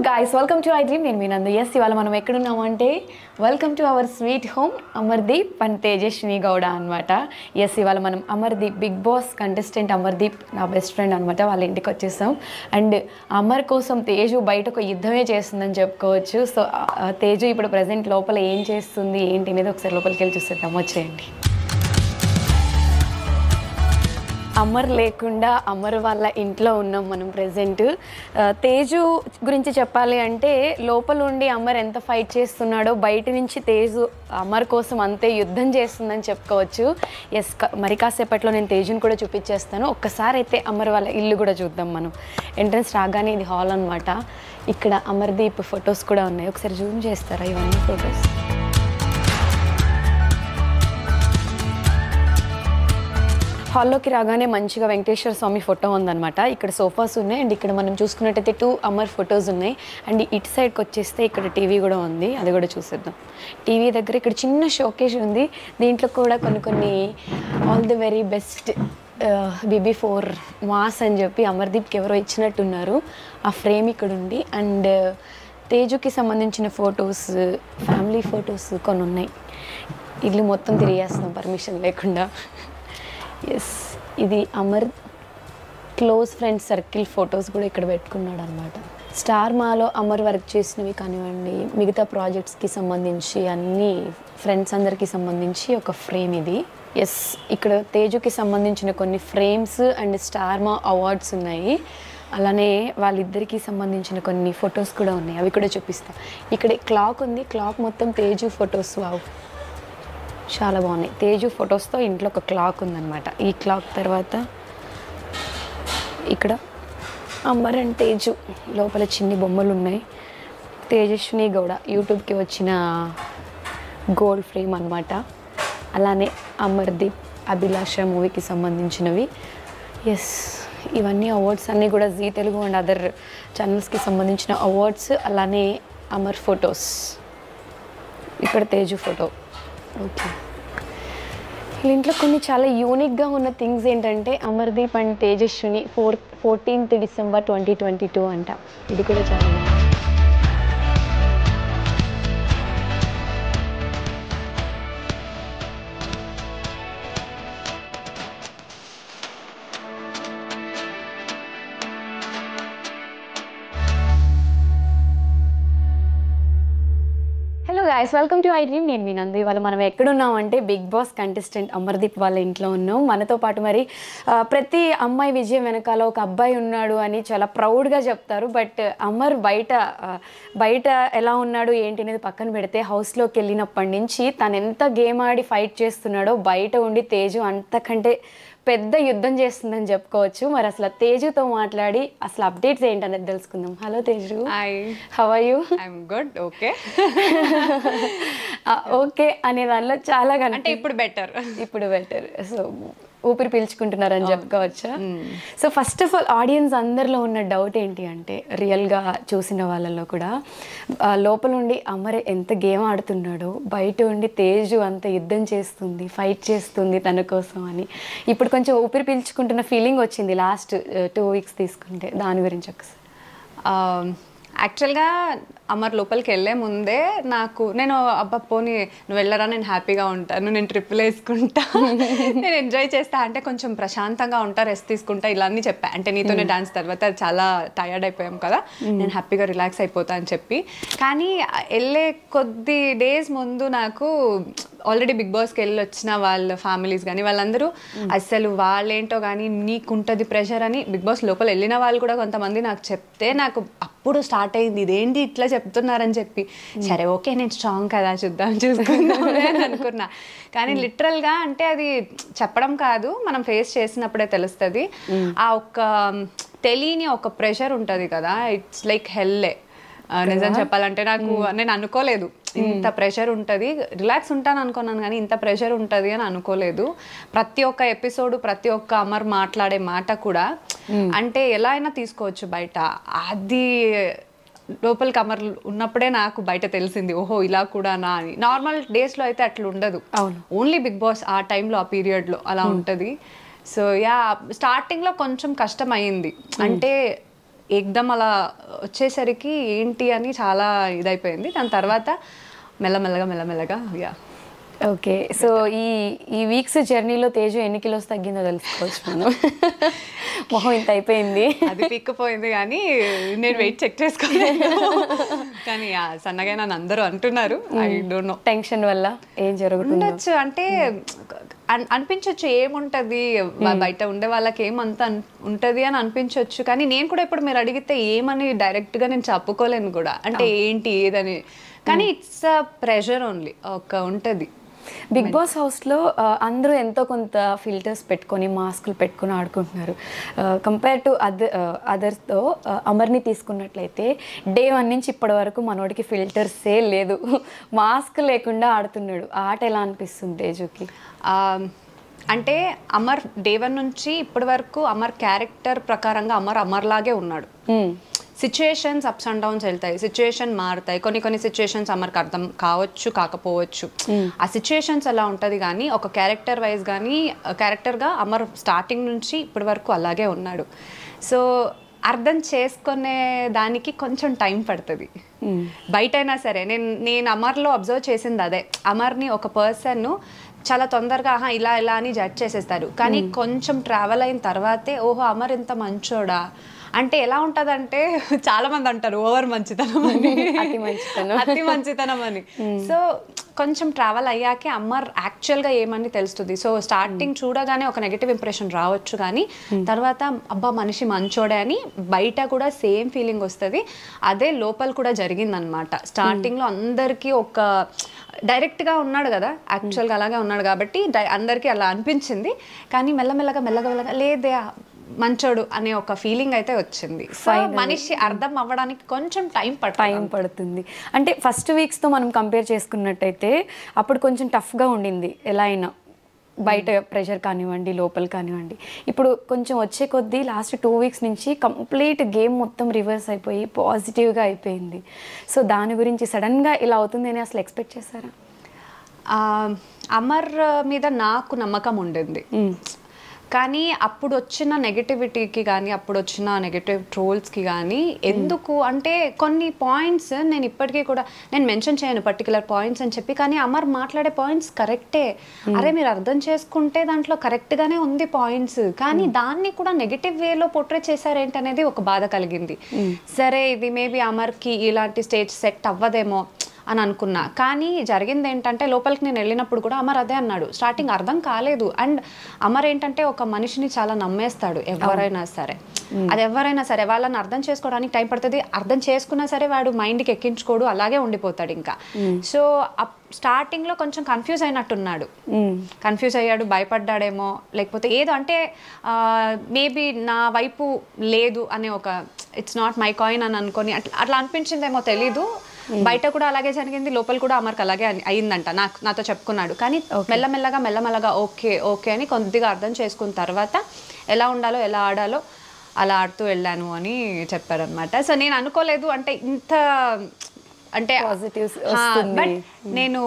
guys, welcome to iDream. నేను మీ నందు. yes ఇవాళ మనం ఎక్కడ ఉన్నామంటే welcome to our sweet home Amardeep and Tejaswini Gowda అన్నమాట. yes ఇవాళ మనం Amardeep Bigg Boss contestant Amardeep నా బెస్ట్ ఫ్రెండ్ అనమాట వాళ్ళ ఇంటికి వచ్చేసాం. అండ్ అమర్ కోసం తేజు బయట ఒక యుద్ధమే చేస్తుందని చెప్పుకోవచ్చు. సో తేజు ఇప్పుడు ప్రజెంట్ లోపల ఏం చేస్తుంది ఏంటి అనేది ఒకసారి లోపలికి వెళ్ళి చూసేద్దాం. వచ్చేయండి. అమర్ లేకుండా అమర్ వాళ్ళ ఇంట్లో ఉన్నాం మనం ప్రెజెంట్. తేజు గురించి చెప్పాలి అంటే లోపల ఉండి అమర్ ఎంత ఫైట్ చేస్తున్నాడో బయట నుంచి తేజు అమర్ కోసం అంతే యుద్ధం చేస్తుందని చెప్పుకోవచ్చు. ఎస్, మరి కాసేపట్లో నేను తేజుని కూడా చూపించేస్తాను. ఒక్కసారి అయితే అమర్ వాళ్ళ ఇల్లు కూడా చూద్దాం మనం. ఎంట్రన్స్ రాగానే ఇది హాల్ అనమాట. ఇక్కడ అమర్దీప్ ఫొటోస్ కూడా ఉన్నాయి. ఒకసారి జూమ్ చేస్తారా ఇవన్నీ ఫొటోస్? హాల్లోకి రాగానే మంచిగా వెంకటేశ్వర స్వామి ఫోటో ఉందన్నమాట. ఇక్కడ సోఫాస్ ఉన్నాయి అండ్ ఇక్కడ మనం చూసుకున్నట్టయితే 2 అమర్ ఫొటోస్ ఉన్నాయి. అండ్ ఇటు సైడ్కి వచ్చేస్తే ఇక్కడ టీవీ కూడా ఉంది, అది కూడా చూసేద్దాం. టీవీ దగ్గర ఇక్కడ చిన్న షోకేజ్ ఉంది. దీంట్లో కూడా కొన్ని all the very best BB4 mass అని చెప్పి అమర్దీప్కి ఎవరో ఇచ్చినట్టున్నారు. ఆ ఫ్రేమ్ ఇక్కడ ఉంది. అండ్ తేజుకి సంబంధించిన ఫొటోస్, ఫ్యామిలీ ఫొటోస్ కొన్ని ఉన్నాయి. ఇల్లు మొత్తం తిరిగేస్తున్నాం పర్మిషన్ లేకుండా. ఎస్, ఇది Amar close friends circle photos కూడా ఇక్కడ పెట్టుకున్నాడు అనమాట. స్టార్ మాలో అమర్ వర్క్ చేసినవి కానివ్వండి, మిగతా ప్రాజెక్ట్స్కి సంబంధించి అన్ని ఫ్రెండ్స్ అందరికీ సంబంధించి ఒక ఫ్రేమ్ ఇది. ఎస్, ఇక్కడ తేజుకి సంబంధించిన కొన్ని ఫ్రేమ్స్ అండ్ స్టార్ మా అవార్డ్స్ ఉన్నాయి. అలానే వాళ్ళిద్దరికీ సంబంధించిన కొన్ని ఫొటోస్ కూడా ఉన్నాయి, అవి కూడా చూపిస్తా. ఇక్కడ క్లాక్ ఉంది, క్లాక్ మొత్తం తేజు ఫొటోస్. వావ్, చాలా బాగున్నాయి. తేజు ఫొటోస్తో ఇంట్లో ఒక క్లాక్ ఉందన్నమాట. ఈ క్లాక్ తర్వాత ఇక్కడ అమర్ అండ్ తేజు లోపల చిన్ని బొమ్మలు ఉన్నాయి. తేజస్విని గౌడ యూట్యూబ్కి వచ్చిన గోల్డ్ ఫ్రేమ్ అనమాట. అలానే అమర్దీప్ అభిలాష మూవీకి సంబంధించినవి. ఎస్, ఇవన్నీ అవార్డ్స్ అన్నీ కూడా జీ తెలుగు అండ్ అదర్ ఛానల్స్కి సంబంధించిన అవార్డ్స్. అలానే అమర్ ఫొటోస్. ఇక్కడ తేజు ఫోటో. ఓకే, ఇంట్లో కొన్ని చాలా యూనిక్గా ఉన్న థింగ్స్ ఏంటంటే Amardeep and Tejaswini 14th December 2022 అంట. ఇది కూడా చాలా బాగుంది. Hello guys, welcome to iDream. నేను మీ నందు. ఇవాళ మనం ఎక్కడున్నామంటే బిగ్ బాస్ కంటెస్టెంట్ అమర్దీప్ వాళ్ళ ఇంట్లో ఉన్నాం. మనతో పాటు మరి ప్రతి అమ్మాయి విజయం వెనకాల ఒక అబ్బాయి ఉన్నాడు అని చాలా ప్రౌడ్గా చెప్తారు. బట్ అమర్ బయట ఎలా ఉన్నాడు ఏంటి అనేది పక్కన పెడితే హౌస్లోకి వెళ్ళినప్పటి నుంచి తను ఎంత గేమ్ ఆడి ఫైట్ చేస్తున్నాడో బయట ఉండి తేజు అంతకంటే పెద్ద యుద్ధం చేస్తుందని చెప్పుకోవచ్చు. మరి అసలు తేజుతో మాట్లాడి అసలు అప్డేట్స్ ఏంటనేది తెలుసుకుందాం. Hello Teju, how are you? I'm good. Okay okay అనే దానిలో చాలా అంటే ఇప్పుడు బెటర్. సో ఊపిరి పీల్చుకుంటున్నారని చెప్పుకోవచ్చా? So first of all audience అందరిలో ఉన్న డౌట్ ఏంటి అంటే, రియల్గా చూసిన వాళ్ళలో కూడా లోపల ఉండి అమర్ ఎంత గేమ్ ఆడుతున్నాడో బయట ఉండి తేజు అంత యుద్ధం చేస్తుంది, ఫైట్ చేస్తుంది తన కోసం అని ఇప్పుడు కొంచెం ఊపిరి పీల్చుకుంటున్న ఫీలింగ్ వచ్చింది లాస్ట్ 2 weeks తీసుకుంటే. దాని గురించి ఒకసారి. యాక్చువల్గా అమర్ లోపలికి వెళ్ళే ముందే నేను అబ్బా పోనీ నువ్వు వెళ్ళరా, నేను హ్యాపీగా ఉంటాను, నేను ట్రిప్పులు వేసుకుంటా, నేను ఎంజాయ్ చేస్తా, అంటే కొంచెం ప్రశాంతంగా ఉంటా, రెస్ట్ తీసుకుంటా, ఇలా అన్నీ చెప్పా. అంటే నీతోనే డాన్స్ తర్వాత చాలా టయర్డ్ అయిపోయాం కదా, నేను హ్యాపీగా రిలాక్స్ అయిపోతా అని చెప్పి. కానీ వెళ్ళే కొద్ది డేస్ ముందు నాకు ఆల్రెడీ బిగ్ బాస్కి వెళ్ళి వచ్చిన వాళ్ళ ఫ్యామిలీస్ కానీ వాళ్ళందరూ అసలు వాళ్ళేంటో కానీ నీకుంటుంది ప్రెషర్ అని బిగ్ బాస్ లోపల వెళ్ళిన వాళ్ళు కూడా కొంతమంది నాకు చెప్తే నాకు అప్పుడు స్టార్ట్ అయింది ఇదేంటి ఇట్లా చెప్తున్నారని చెప్పి. సరే ఓకే, నేను స్ట్రాంగ్ కదా, చూసుకుందాం అని అనుకున్నా. కానీ లిటరల్గా అంటే అది చెప్పడం కాదు, మనం ఫేస్ చేసినప్పుడే తెలుస్తుంది. ఆ ఒక్క తెలియని ఒక ప్రెషర్ ఉంటుంది కదా, ఇట్స్ లైక్ హెల్లే. నిజం చెప్పాలంటే నేను అనుకోలేదు ఇంత ప్రెషర్ ఉంటుంది. రిలాక్స్ ఉంటాను అనుకున్నాను కానీ ఇంత ప్రెషర్ ఉంటుంది అని అనుకోలేదు. ప్రతి ఒక్క ఎపిసోడ్, ప్రతి ఒక్క అమర్ మాట్లాడే మాట కూడా అంటే ఎలా అయినా తీసుకోవచ్చు బయట. అది లోపలికి అమర్ ఉన్నప్పుడే నాకు బయట తెలిసింది, ఓహో ఇలా కూడా నా అని. నార్మల్ డేస్లో అయితే అట్లా ఉండదు, ఓన్లీ బిగ్ బాస్ ఆ టైంలో ఆ పీరియడ్లో అలా ఉంటుంది. సో యా, స్టార్టింగ్లో కొంచెం కష్టం అయ్యింది. అంటే ఏకదం అలా వచ్చేసరికి ఏంటి అని చాలా ఇదైపోయింది. దాని తర్వాత మెల్లమెల్లగా యా. ఓకే, సో ఈ వీక్స్ జర్నీలో తేజు ఎన్ని కిలోస్ తగ్గిందో తెలుసుకోవచ్చు మనం. మొహం ఇంత అయిపోయింది, అది పిక్కపోయింది, కానీ నేను వెయిట్ చెక్ చేసుకోలేదు. కానీ సన్నగా నన్ను అందరూ అంటున్నారు. ఐ డోంట్ నో, టెన్షన్ వల్ల ఏం జరుగుతుండొచ్చు. అంటే అనిపించవచ్చు ఏముంటది, బయట ఉండే వాళ్ళకి ఏమంత ఉంటది అని అనిపించవచ్చు. కానీ నేను కూడా ఇప్పుడు మీరు అడిగితే ఏమని డైరెక్ట్ గా నేను చెప్పుకోలేను కూడా, అంటే ఏంటి ఏదని. కానీ ఇట్స్ అ ప్రెషర్ ఓన్లీ, ఒక ఉంటది. బిగ్ బాస్ హౌస్లో అందరూ ఎంతో కొంత ఫిల్టర్స్ పెట్టుకొని మాస్కులు పెట్టుకొని ఆడుకుంటున్నారు. కంపేర్ టు అదర్స్తో అమర్ని తీసుకున్నట్లయితే డే 1 నుంచి ఇప్పటి వరకు మనోడికి ఫిల్టర్సే లేదు, మాస్క్ లేకుండా ఆడుతున్నాడు. ఆట ఎలా అనిపిస్తుంది తేజుకి? అంటే అమర్ డే 1 నుంచి ఇప్పటి వరకు అమర్ క్యారెక్టర్ ప్రకారంగా అమర్ లాగే ఉన్నాడు. సిచ్యుయేషన్స్ అప్స్ అండ్ డౌన్స్ వెళ్తాయి, సిచ్యుయేషన్ మారుతాయి. కొన్ని సిచ్యుయేషన్స్ అమర్కి అర్థం కావచ్చు కాకపోవచ్చు, ఆ సిచ్యుయేషన్స్ అలా ఉంటుంది. కానీ ఒక క్యారెక్టర్ వైజ్ కానీ క్యారెక్టర్గా అమర్ స్టార్టింగ్ నుంచి ఇప్పటి వరకు అలాగే ఉన్నాడు. సో అర్థం చేసుకునే దానికి కొంచెం టైం పడుతుంది. బయట అయినా సరే నేను అమర్లో అబ్జర్వ్ చేసింది అదే. అమర్ని ఒక పర్సన్ చాలా తొందరగా ఇలా అని జడ్జ్ చేసేస్తారు. కానీ కొంచెం ట్రావెల్ అయిన తర్వాతే ఓహో అమర్ ఇంత మంచోడా అంటే ఎలా ఉంటుందంటే, చాలా మంది అంటారు ఓవర్ మంచితనం అని, అతి మంచితనం అని. సో కొంచెం ట్రావెల్ అయ్యాకే అమర్ యాక్చువల్గా ఏమని తెలుస్తుంది. సో స్టార్టింగ్ చూడగానే ఒక నెగిటివ్ ఇంప్రెషన్ రావచ్చు, కానీ తర్వాత అబ్బా మనిషి మంచోడే అని బయట కూడా సేమ్ ఫీలింగ్ వస్తుంది. అదే లోపల కూడా జరిగిందనమాట. స్టార్టింగ్లో అందరికీ ఒక డైరెక్ట్గా ఉన్నాడు కదా, యాక్చువల్గా అలాగే ఉన్నాడు కాబట్టి అందరికీ అలా అనిపించింది. కానీ మెల్లమెల్లగా లేదే మంచోడు అనే ఒక ఫీలింగ్ అయితే వచ్చింది. మనిషి అర్థం అవ్వడానికి కొంచెం టైం పడుతుంది. అంటే ఫస్ట్ వీక్స్తో మనం కంపేర్ చేసుకున్నట్టయితే అప్పుడు కొంచెం టఫ్గా ఉండింది ఎలా అయినా, బయట ప్రెషర్ కానివ్వండి లోపల కానివ్వండి. ఇప్పుడు కొంచెం వచ్చే కొద్దీ లాస్ట్ 2 వీక్స్ నుంచి కంప్లీట్ గేమ్ మొత్తం రివర్స్ అయిపోయి పాజిటివ్గా అయిపోయింది. సో దాని గురించి సడన్గా ఇలా అవుతుంది అని అసలు ఎక్స్పెక్ట్ చేశారా? అమర్ మీద నాకు నమ్మకం ఉండింది, కానీ అప్పుడు వచ్చిన నెగటివిటీకి కానీ అప్పుడు వచ్చిన నెగటివ్ ట్రోల్స్కి కానీ ఎందుకు అంటే కొన్ని పాయింట్స్ నేను ఇప్పటికీ కూడా నేను మెన్షన్ చేయను పర్టికులర్ పాయింట్స్ అని చెప్పి, కానీ అమర్ మాట్లాడే పాయింట్స్ కరెక్టే. అరే మీరు అర్థం చేసుకుంటే దాంట్లో కరెక్ట్గానే ఉంది పాయింట్స్, కానీ దాన్ని కూడా నెగటివ్ వేలో పోర్ట్రే చేశారేంటి అనేది ఒక బాధ కలిగింది. సరే ఇది మేబీ అమర్కి ఇలాంటి స్టేజ్ సెట్ అవ్వదేమో అని అనుకున్నా. కానీ జరిగింది ఏంటంటే లోపలికి నేను వెళ్ళినప్పుడు కూడా అమర్ అదే అన్నాడు, స్టార్టింగ్ అర్థం కాలేదు. అండ్ అమర్ ఏంటంటే ఒక మనిషిని చాలా నమ్మేస్తాడు ఎవరైనా సరే, అది ఎవరైనా సరే వాళ్ళని అర్థం చేసుకోవడానికి టైం పడుతుంది. అర్థం చేసుకున్నా సరే వాడు మైండ్కి ఎక్కించుకోడు, అలాగే ఉండిపోతాడు ఇంకా. సో స్టార్టింగ్లో కొంచెం కన్ఫ్యూజ్ అయినట్టున్నాడు, కన్ఫ్యూజ్ అయ్యాడు, భయపడ్డాడేమో, లేకపోతే ఏదో అంటే మేబీ నా వైపు లేదు అనే ఒక ఇట్స్ నాట్ మై కాయిన్ అని అనుకొని అట్లా అనిపించిందేమో తెలీదు. బయట కూడా అలాగే జరిగింది, లోపల కూడా అమర్కి అలాగే అయిందంట, నాతో చెప్పుకున్నాడు. కానీ మెల్లమెల్లగా ఓకే అని కొద్దిగా అర్థం చేసుకున్న తర్వాత ఎలా ఉండాలో ఎలా ఆడాలో అలా ఆడుతూ వెళ్ళాను అని చెప్పారనమాట. సో నేను అనుకోలేదు అంటే ఇంత అంటే బట్ నేను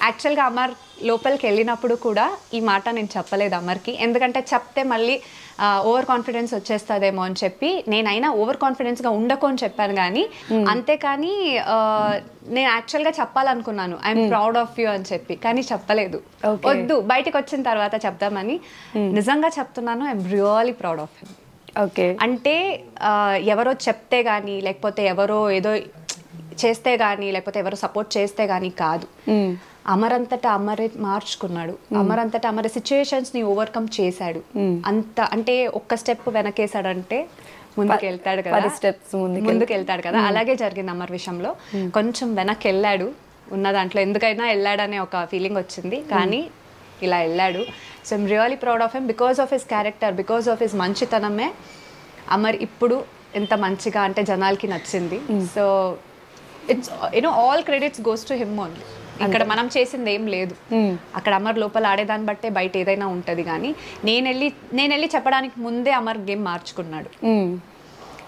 యాక్చువల్గా అమర్ లోపలికి వెళ్ళినప్పుడు కూడా ఈ మాట నేను చెప్పలేదు అమర్కి, ఎందుకంటే చెప్తే మళ్ళీ ఓవర్ కాన్ఫిడెన్స్ వచ్చేస్తుందేమో అని చెప్పి నేనైనా ఓవర్ కాన్ఫిడెన్స్గా ఉండకు అని చెప్పాను. కానీ అంతేకాని నేను యాక్చువల్గా చెప్పాలనుకున్నాను ఐఎమ్ ప్రౌడ్ ఆఫ్ యూ అని చెప్పి, కానీ చెప్పలేదు. వద్దు బయటకు వచ్చిన తర్వాత చెప్దామని. నిజంగా చెప్తున్నాను, I'm really proud of him. Okay, అంటే ఎవరో చెప్తే కానీ లేకపోతే ఎవరో ఏదో చేస్తే కానీ లేకపోతే ఎవరో సపోర్ట్ చేస్తే కానీ కాదు, అమరంతటా అమరే మార్చుకున్నాడు, అమరంతటా అమరే సిచ్యుయేషన్స్ని ఓవర్కమ్ చేశాడు. అంత అంటే ఒక్క స్టెప్ వెనకేసాడంటే ముందుకు వెళ్తాడు కదా, 10 స్టెప్స్ ముందుకు వెళ్తాడు కదా, అలాగే జరిగింది అమర్ విషయంలో. కొంచెం వెనక్కి వెళ్ళాడు ఉన్న దాంట్లో, ఎందుకైనా వెళ్ళాడనే ఒక ఫీలింగ్ వచ్చింది, కానీ ఇలా వెళ్ళాడు. So I'm really proud of him. Because of his character, because of his మంచితనమే అమర్ ఇప్పుడు ఎంత మంచిగా అంటే జనాలకి నచ్చింది. So it's all credits goes to him only. ఇక్కడ మనం చేసింది ఏం లేదు, అక్కడ అమర్ లోపల ఆడేదాన్ని బట్టే బయట ఏదైనా ఉంటుంది. కానీ నేను వెళ్ళి చెప్పడానికి ముందే అమర్ గేమ్ మార్చుకున్నాడు.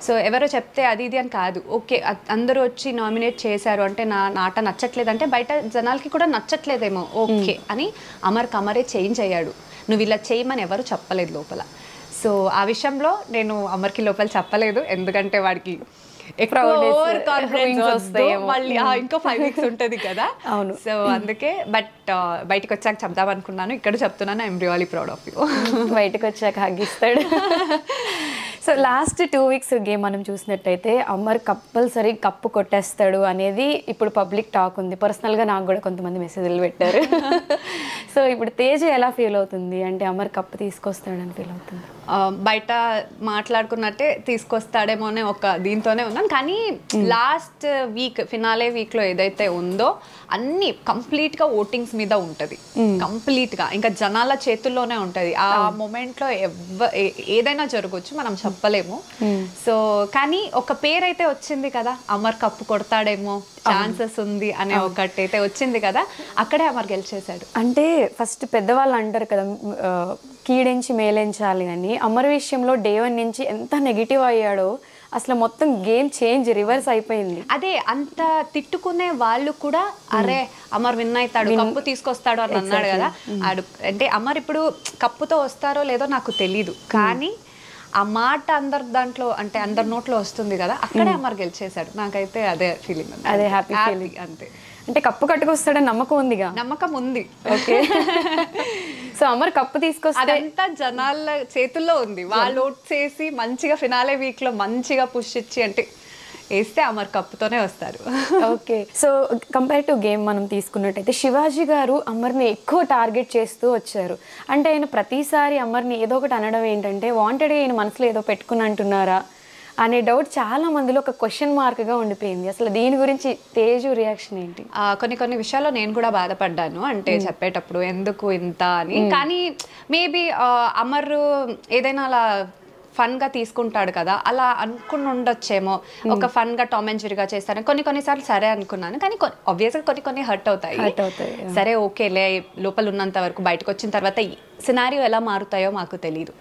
సో ఎవరో చెప్తే అది ఇది అని కాదు, ఓకే అందరూ వచ్చి నామినేట్ చేశారు అంటే నా ఆట నచ్చట్లేదు అంటే బయట జనాలకి కూడా నచ్చట్లేదేమో ఓకే అని అమర్కి అమరే చేంజ్ అయ్యాడు. నువ్వు ఇలా చేయమని ఎవరు చెప్పలేదు లోపల. సో ఆ విషయంలో నేను అమర్కి లోపల చెప్పలేదు, ఎందుకంటే వాడికి మళ్ళీ ఇంకో 5 weeks ఉంటుంది కదా. అవును. సో అందుకే బట్ బయటకు వచ్చాక చెప్దాం అనుకున్నాను, ఇక్కడ చెప్తున్నాను. I'm really proud of you. బయటకు వచ్చాక హగ్గిస్తాడు. సో లాస్ట్ 2 weeks గేమ్ మనం చూసినట్టయితే అమర్ కంపల్సరీ కప్పు కొట్టేస్తాడు అనేది ఇప్పుడు పబ్లిక్ టాక్ ఉంది. పర్సనల్గా నాకు కూడా కొంతమంది మెసేజ్లు పెట్టారు. సో ఇప్పుడు తేజ ఎలా ఫీల్ అవుతుంది అంటే అమర్ కప్పు తీసుకొస్తాడని ఫీల్ అవుతుంది? బయట మాట్లాడుకున్నట్టే తీసుకొస్తాడేమో అనే ఒక దీంతోనే ఉన్నాను. కానీ లాస్ట్ వీక్ ఫినాలే వీక్లో ఏదైతే ఉందో అన్ని కంప్లీట్గా ఓటింగ్స్ మీద ఉంటుంది. కంప్లీట్గా ఇంకా జనాల చేతుల్లోనే ఉంటుంది. ఆ మూమెంట్లో ఏదైనా జరగవచ్చు, మనం చెప్పలేము. సో కానీ ఒక పేరు అయితే వచ్చింది కదా, అమర్ కప్పు కొడతాడేమో, ఛాన్సెస్ ఉంది అనే ఒకటి అయితే వచ్చింది కదా, అక్కడే అమర్ గెలిచేశాడు. అంటే ఫస్ట్ పెద్దవాళ్ళు అంటారు కదా కీడించి మేలించాలి అని. అమర్ విషయంలో డే 1 నుంచి ఎంత నెగిటివ్ అయ్యాడో అసలు మొత్తం గేమ్ చేంజ్ రివర్స్ అయిపోయింది. అదే అంత తిట్టుకునే వాళ్ళు కూడా అరే అమర్ విన్ అవుతాడు, కప్పు తీసుకొస్తాడు అని అన్నాడు కదా. అంటే అమర్ ఇప్పుడు కప్పుతో వస్తారో లేదో నాకు తెలీదు, కానీ ఆ మాట అందరి దాంట్లో అంటే అందరి నోట్లో వస్తుంది కదా, అక్కడే అమర్ గెలిచేశాడు. నాకైతే అదే ఫీలింగ్, అదే హ్యాపీ ఫీలింగ్. అంతే. అంటే కప్పు కట్టుకొస్తాడని నమ్మకం ఉందిగా? నమ్మకం ఉంది. ఓకే. సో అమర్ కప్పు తీసుకొస్తే అదంతా జనాల చేతుల్లో ఉంది. వాళ్ళు ఓట్ చేసి మంచిగా ఫినాలే వీక్ లో మంచిగా పుష్ ఇచ్చి అంటే వేస్తే అమర్ కప్పుతోనే వస్తారు. Okay. So compare to game మనం తీసుకున్నట్టయితే శివాజీ గారు అమర్ని ఎక్కువ టార్గెట్ చేస్తూ వచ్చారు. అంటే ఆయన ప్రతిసారి అమర్ని ఏదో ఒకటి అనడం ఏంటంటే వాంటెడ్గా ఈయన మనసులో ఏదో పెట్టుకుని అంటున్నారా అనే డౌట్ చాలా మందిలో ఒక క్వశ్చన్ మార్క్గా ఉండిపోయింది. అసలు దీని గురించి తేజు రియాక్షన్ ఏంటి? కొన్ని విషయాల్లో నేను కూడా బాధపడ్డాను, అంటే చెప్పేటప్పుడు ఎందుకు ఇంత అని. కానీ మేబీ అమర్ ఏదైనా అలా ఫన్గా తీసుకుంటాడు కదా, అలా అనుకుని ఉండొచ్చేమో. ఒక ఫన్గా టామ్ అండ్ జెర్రీగా చేస్తాను కొన్నిసార్లు సరే అనుకున్నాను, కానీ ఆబ్వియస్గా కొన్ని హర్ట్ అవుతాయి. సరే ఓకేలే, లోపల ఉన్నంత వరకు, బయటకు వచ్చిన తర్వాత సినారియో ఎలా మారుతాయో మాకు తెలియదు.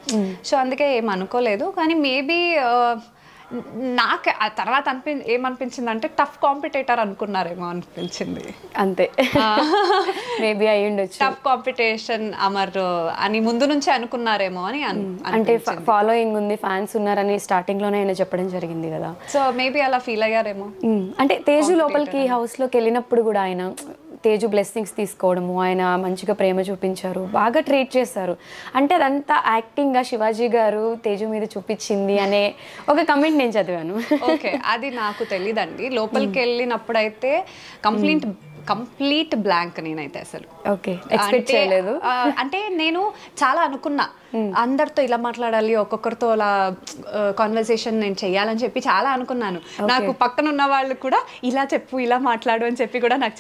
సో అందుకే ఏం అనుకోలేదు. కానీ మేబీ నాకు ఆ తర్వాత ఏమనిపించింది అంటే టఫ్ కాంపిటేటర్ అనుకున్నారేమో అనిపించింది. అంతే, మేబీ అయి ఉండొచ్చు. టఫ్ కాంపిటీషన్ అమర్ అని ముందు నుంచి అనుకున్నారేమో అని. అంటే ఫాలోయింగ్ ఉంది, ఫ్యాన్స్ ఉన్నారని స్టార్టింగ్ లోనే ఆయన చెప్పడం జరిగింది కదా. సో మేబీ అలా ఫీల్ అయ్యారేమో. అంటే తేజు లోపలికి హౌస్ లోకి వెళ్ళినప్పుడు కూడా ఆయన తేజు బ్లెస్సింగ్స్ తీసుకోవడము, ఆయన మంచిగా ప్రేమ చూపించారు, బాగా ట్రీట్ చేశారు. అంటే అదంతా యాక్టింగ్గా శివాజీ గారు తేజు మీద చూపించింది అనే ఒక కమెంట్ నేను చదివాను. ఓకే, అది నాకు తెలియదండి. లోపలికి వెళ్ళినప్పుడైతే కంప్లీట్ బ్లాంక్ నేనైతే అసలు. ఓకే, ఎక్స్పెక్ట్ చేయలేదు. అంటే నేను చాలా అనుకున్నా అందరితో ఇలా మాట్లాడాలి, ఒక్కొక్కరితో అలా కాన్వర్సేషన్ నేను చెయ్యాలని చెప్పి చాలా అనుకున్నాను. నాకు పక్కన ఉన్న వాళ్ళు కూడా ఇలా చెప్పు, ఇలా మాట్లాడు అని చెప్పి కూడా నాకు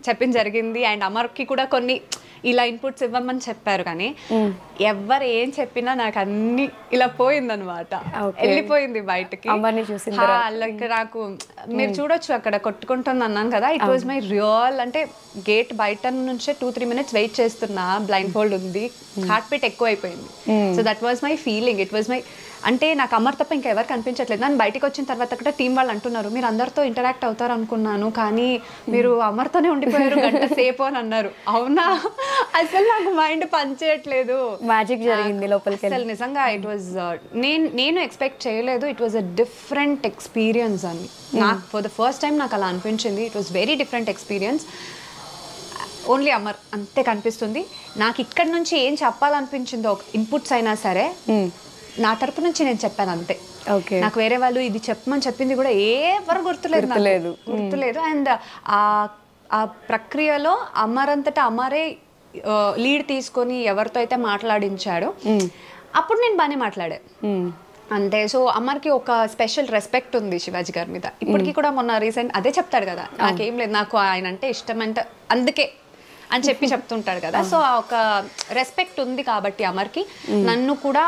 చెప్పిన జరిగింది. అండ్ అమర్కి కూడా కొన్ని ఇలా ఇన్పుట్స్ ఇవ్వమని చెప్పారు. కానీ ఎవరు ఏం చెప్పినా నాకు అన్ని ఇలా పోయిందనమాట, వెళ్ళిపోయింది బయటకి. నాకు మీరు చూడొచ్చు అక్కడ కొట్టుకుంటుంది అన్నాను కదా, ఇట్ వాజ్ మై రియల్. అంటే గేట్ బయట నుంచే 2-3 minutes వెయిట్ చేస్తున్నా, బ్లైండ్ ఫోల్డ్ ఉంది, హార్ట్ బీట్ ఎక్కువ అయిపోయింది. So that was my feeling. It was my, అంటే నాకు అమర్ తప్ప ఇంకా ఎవరు కనిపించట్లేదు. నన్ను బయటకు వచ్చిన తర్వాత కూడా టీం వాళ్ళు అంటున్నారు మీరు అందరితో ఇంటరాక్ట్ అవుతారు అనుకున్నాను, కానీ మీరు అమర్తోనే ఉండిపోయారు గంట సేపు అని అన్నారు. అవునా, అసలు నాకు మైండ్ పనిచేయట్లేదు. మ్యాజిక్ జరిగింది లోపలికి. అసలు నిజంగా ఇట్ వాజ్, నేను ఎక్స్పెక్ట్ చేయలేదు. It was a different experience అని నాకు ఫర్ ద ఫస్ట్ టైం నాకు అలా అనిపించింది. It was very different experience. Only Amar అంతే కనిపిస్తుంది నాకు. ఇక్కడ నుంచి ఏం చెప్పాలనిపించిందో ఇన్పుట్స్ అయినా సరే నా తరపు నుంచి నేను చెప్పాను అంతే. నాకు వేరే వాళ్ళు ఇది చెప్పమని చెప్పింది కూడా ఎవరు గుర్తులేదు. అండ్ ఆ ప్రక్రియలో అమర్ అంతటా అమరే లీడ్ తీసుకొని ఎవరితో అయితే మాట్లాడించాడో అప్పుడు నేను బాగానే మాట్లాడా అంతే. సో అమర్కి ఒక స్పెషల్ రెస్పెక్ట్ ఉంది శివాజీ గారి మీద ఇప్పటికీ కూడా. మొన్న రీసెంట్ అదే చెప్తాడు కదా, నాకేం లేదు, నాకు ఆయన అంటే ఇష్టం అంటే అందుకే అని చెప్పి చెప్తుంటాడు కదా. సో ఒక రెస్పెక్ట్ ఉంది కాబట్టి అమర్కి. నన్ను కూడా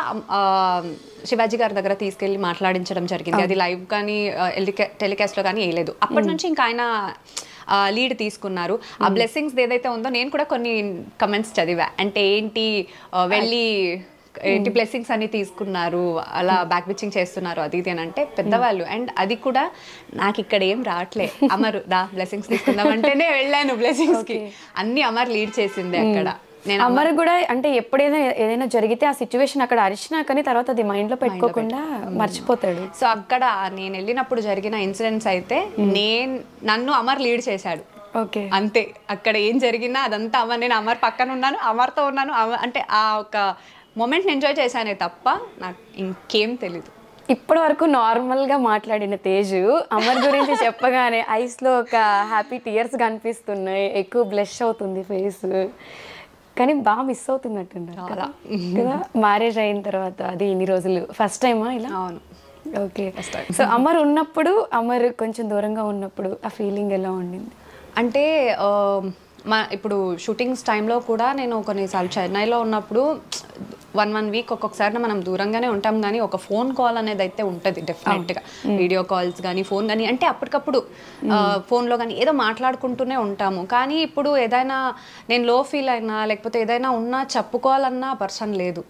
శివాజీ గారి దగ్గర తీసుకెళ్ళి మాట్లాడించడం జరిగింది. అది లైవ్ కానీ టెలికాస్ట్లో కానీ వేయలేదు. అప్పటి నుంచి ఇంకా ఆయన లీడ్ తీసుకున్నారు. ఆ బ్లెస్సింగ్స్ ఏదైతే ఉందో నేను కూడా కొన్ని కమెంట్స్ చదివా. అంటే ఏంటి వెళ్ళి ఏంటి బ్లెస్సింగ్స్ అన్ని తీసుకున్నారు, అలా బ్యాక్ బిచ్చింగ్ చేస్తున్నారు అది ఇది అని అంటే పెద్దవాళ్ళు. అండ్ అది కూడా నాకు ఇక్కడ ఏం రావట్లే. అమర్ దా బ్లెస్సింగ్స్ తీసుకుందాం అంటేనే వెళ్ళాను బ్లెస్సింగ్స్ కి. అన్ని అమర్ లీడ్ చేసింది అక్కడ. నేను అమర్ కూడా అంటే ఎప్పుడైనా ఏదైనా జరిగితే ఆ సిచ్యువేషన్ అక్కడ అరిచినా కానీ తర్వాత అది మైండ్ లో పెట్టుకోకుండా మర్చిపోతాడు. సో అక్కడ నేను వెళ్ళినప్పుడు జరిగిన ఇన్సిడెంట్స్ అయితే నన్ను అమర్ లీడ్ చేశాడు. ఓకే, అంతే. అక్కడ ఏం జరిగినా అదంతా అమర్, నేను అమర్ పక్కన ఉన్నాను, అమర్తో ఉన్నాను. అంటే ఆ ఒక మూమెంట్ని ఎంజాయ్ చేశానే తప్ప నాకు ఇంకేం తెలీదు. ఇప్పటి వరకు నార్మల్ గా మాట్లాడిన తేజు అమర్ గురించి చెప్పగానే ఐస్ లో ఒక హ్యాపీ టీయర్స్ కనిపిస్తున్నాయి, ఎక్కువ బ్లష్ అవుతుంది ఫేస్, కానీ బాగా మిస్ అవుతున్నట్టున్నారు కదా. మ్యారేజ్ అయిన తర్వాత అది ఇన్ని రోజులు ఫస్ట్ టైమా ఇలా? అవును. ఓకే. సో అమర్ ఉన్నప్పుడు, అమర్ కొంచెం దూరంగా ఉన్నప్పుడు ఆ ఫీలింగ్ ఎలా ఉండింది? అంటే ఇప్పుడు షూటింగ్స్ టైంలో కూడా నేను కొన్నిసార్లు చెన్నైలో ఉన్నప్పుడు 1 వీక్ ఒక్కొక్కసారి మనం దూరంగానే ఉంటాం, కానీ ఒక ఫోన్ కాల్ అనేది అయితే ఉంటుంది డెఫినెట్గా. వీడియో కాల్స్ కానీ ఫోన్ కానీ అంటే అప్పటికప్పుడు ఫోన్లో కానీ ఏదో మాట్లాడుకుంటూనే ఉంటాము. కానీ ఇప్పుడు ఏదైనా నేను లో ఫీల్ అయినా లేకపోతే ఏదైనా ఉన్నా చెప్పుకోవాలన్నా పర్సన్ లేదు.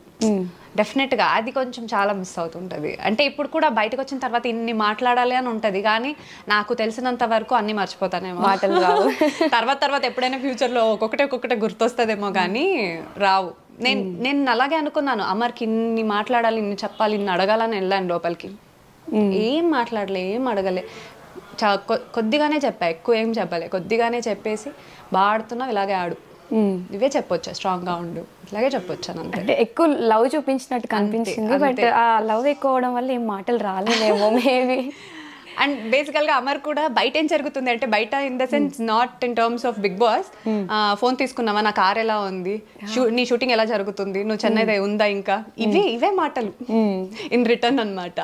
డెఫినెట్గా అది కొంచెం చాలా మిస్ అవుతుంటుంది. అంటే ఇప్పుడు కూడా బయటకు వచ్చిన తర్వాత ఇన్ని మాట్లాడాలి అని ఉంటుంది, కానీ నాకు తెలిసినంత వరకు అన్ని మర్చిపోతానేమో, మాటలు రావు. తర్వాత ఎప్పుడైనా ఫ్యూచర్లో ఒక్కొక్కటే గుర్తొస్తుందేమో కానీ రావు. నేను అలాగే అనుకున్నాను, అమర్కి ఇన్ని మాట్లాడాలి, ఇన్ని చెప్పాలి, ఇన్ని అడగాలని వెళ్ళాను లోపలికి. ఏం మాట్లాడలే, ఏం అడగలే, కొద్దిగానే చెప్పా, ఎక్కువ ఏం చెప్పలే, కొద్దిగానే చెప్పేసి బాగా ఆడుతున్నావు, ఇలాగే ఆడు, ఇవే చెప్పొచ్చా, స్ట్రాంగ్గా ఉండు, ఇలాగే చెప్పొచ్చాను. అంటే ఎక్కువ లవ్ చూపించినట్టు కనిపించింది, బట్ ఆ లవ్ ఎక్కువ అవడం వల్ల ఏం మాటలు రాలేదేమో మేబీ. అండ్ బేసికల్గా అమర్ కూడా బయట ఏం జరుగుతుంది అంటే, బయట in the sense not in terms of Bigg Boss, phone తీసుకున్నావా, నా కార్ ఎలా ఉంది, నీ షూటింగ్ ఎలా జరుగుతుంది, నువ్వు చెన్నై ఉందా ఇంకా, ఇవే మాటలు ఇన్ రిటర్న్ అనమాట.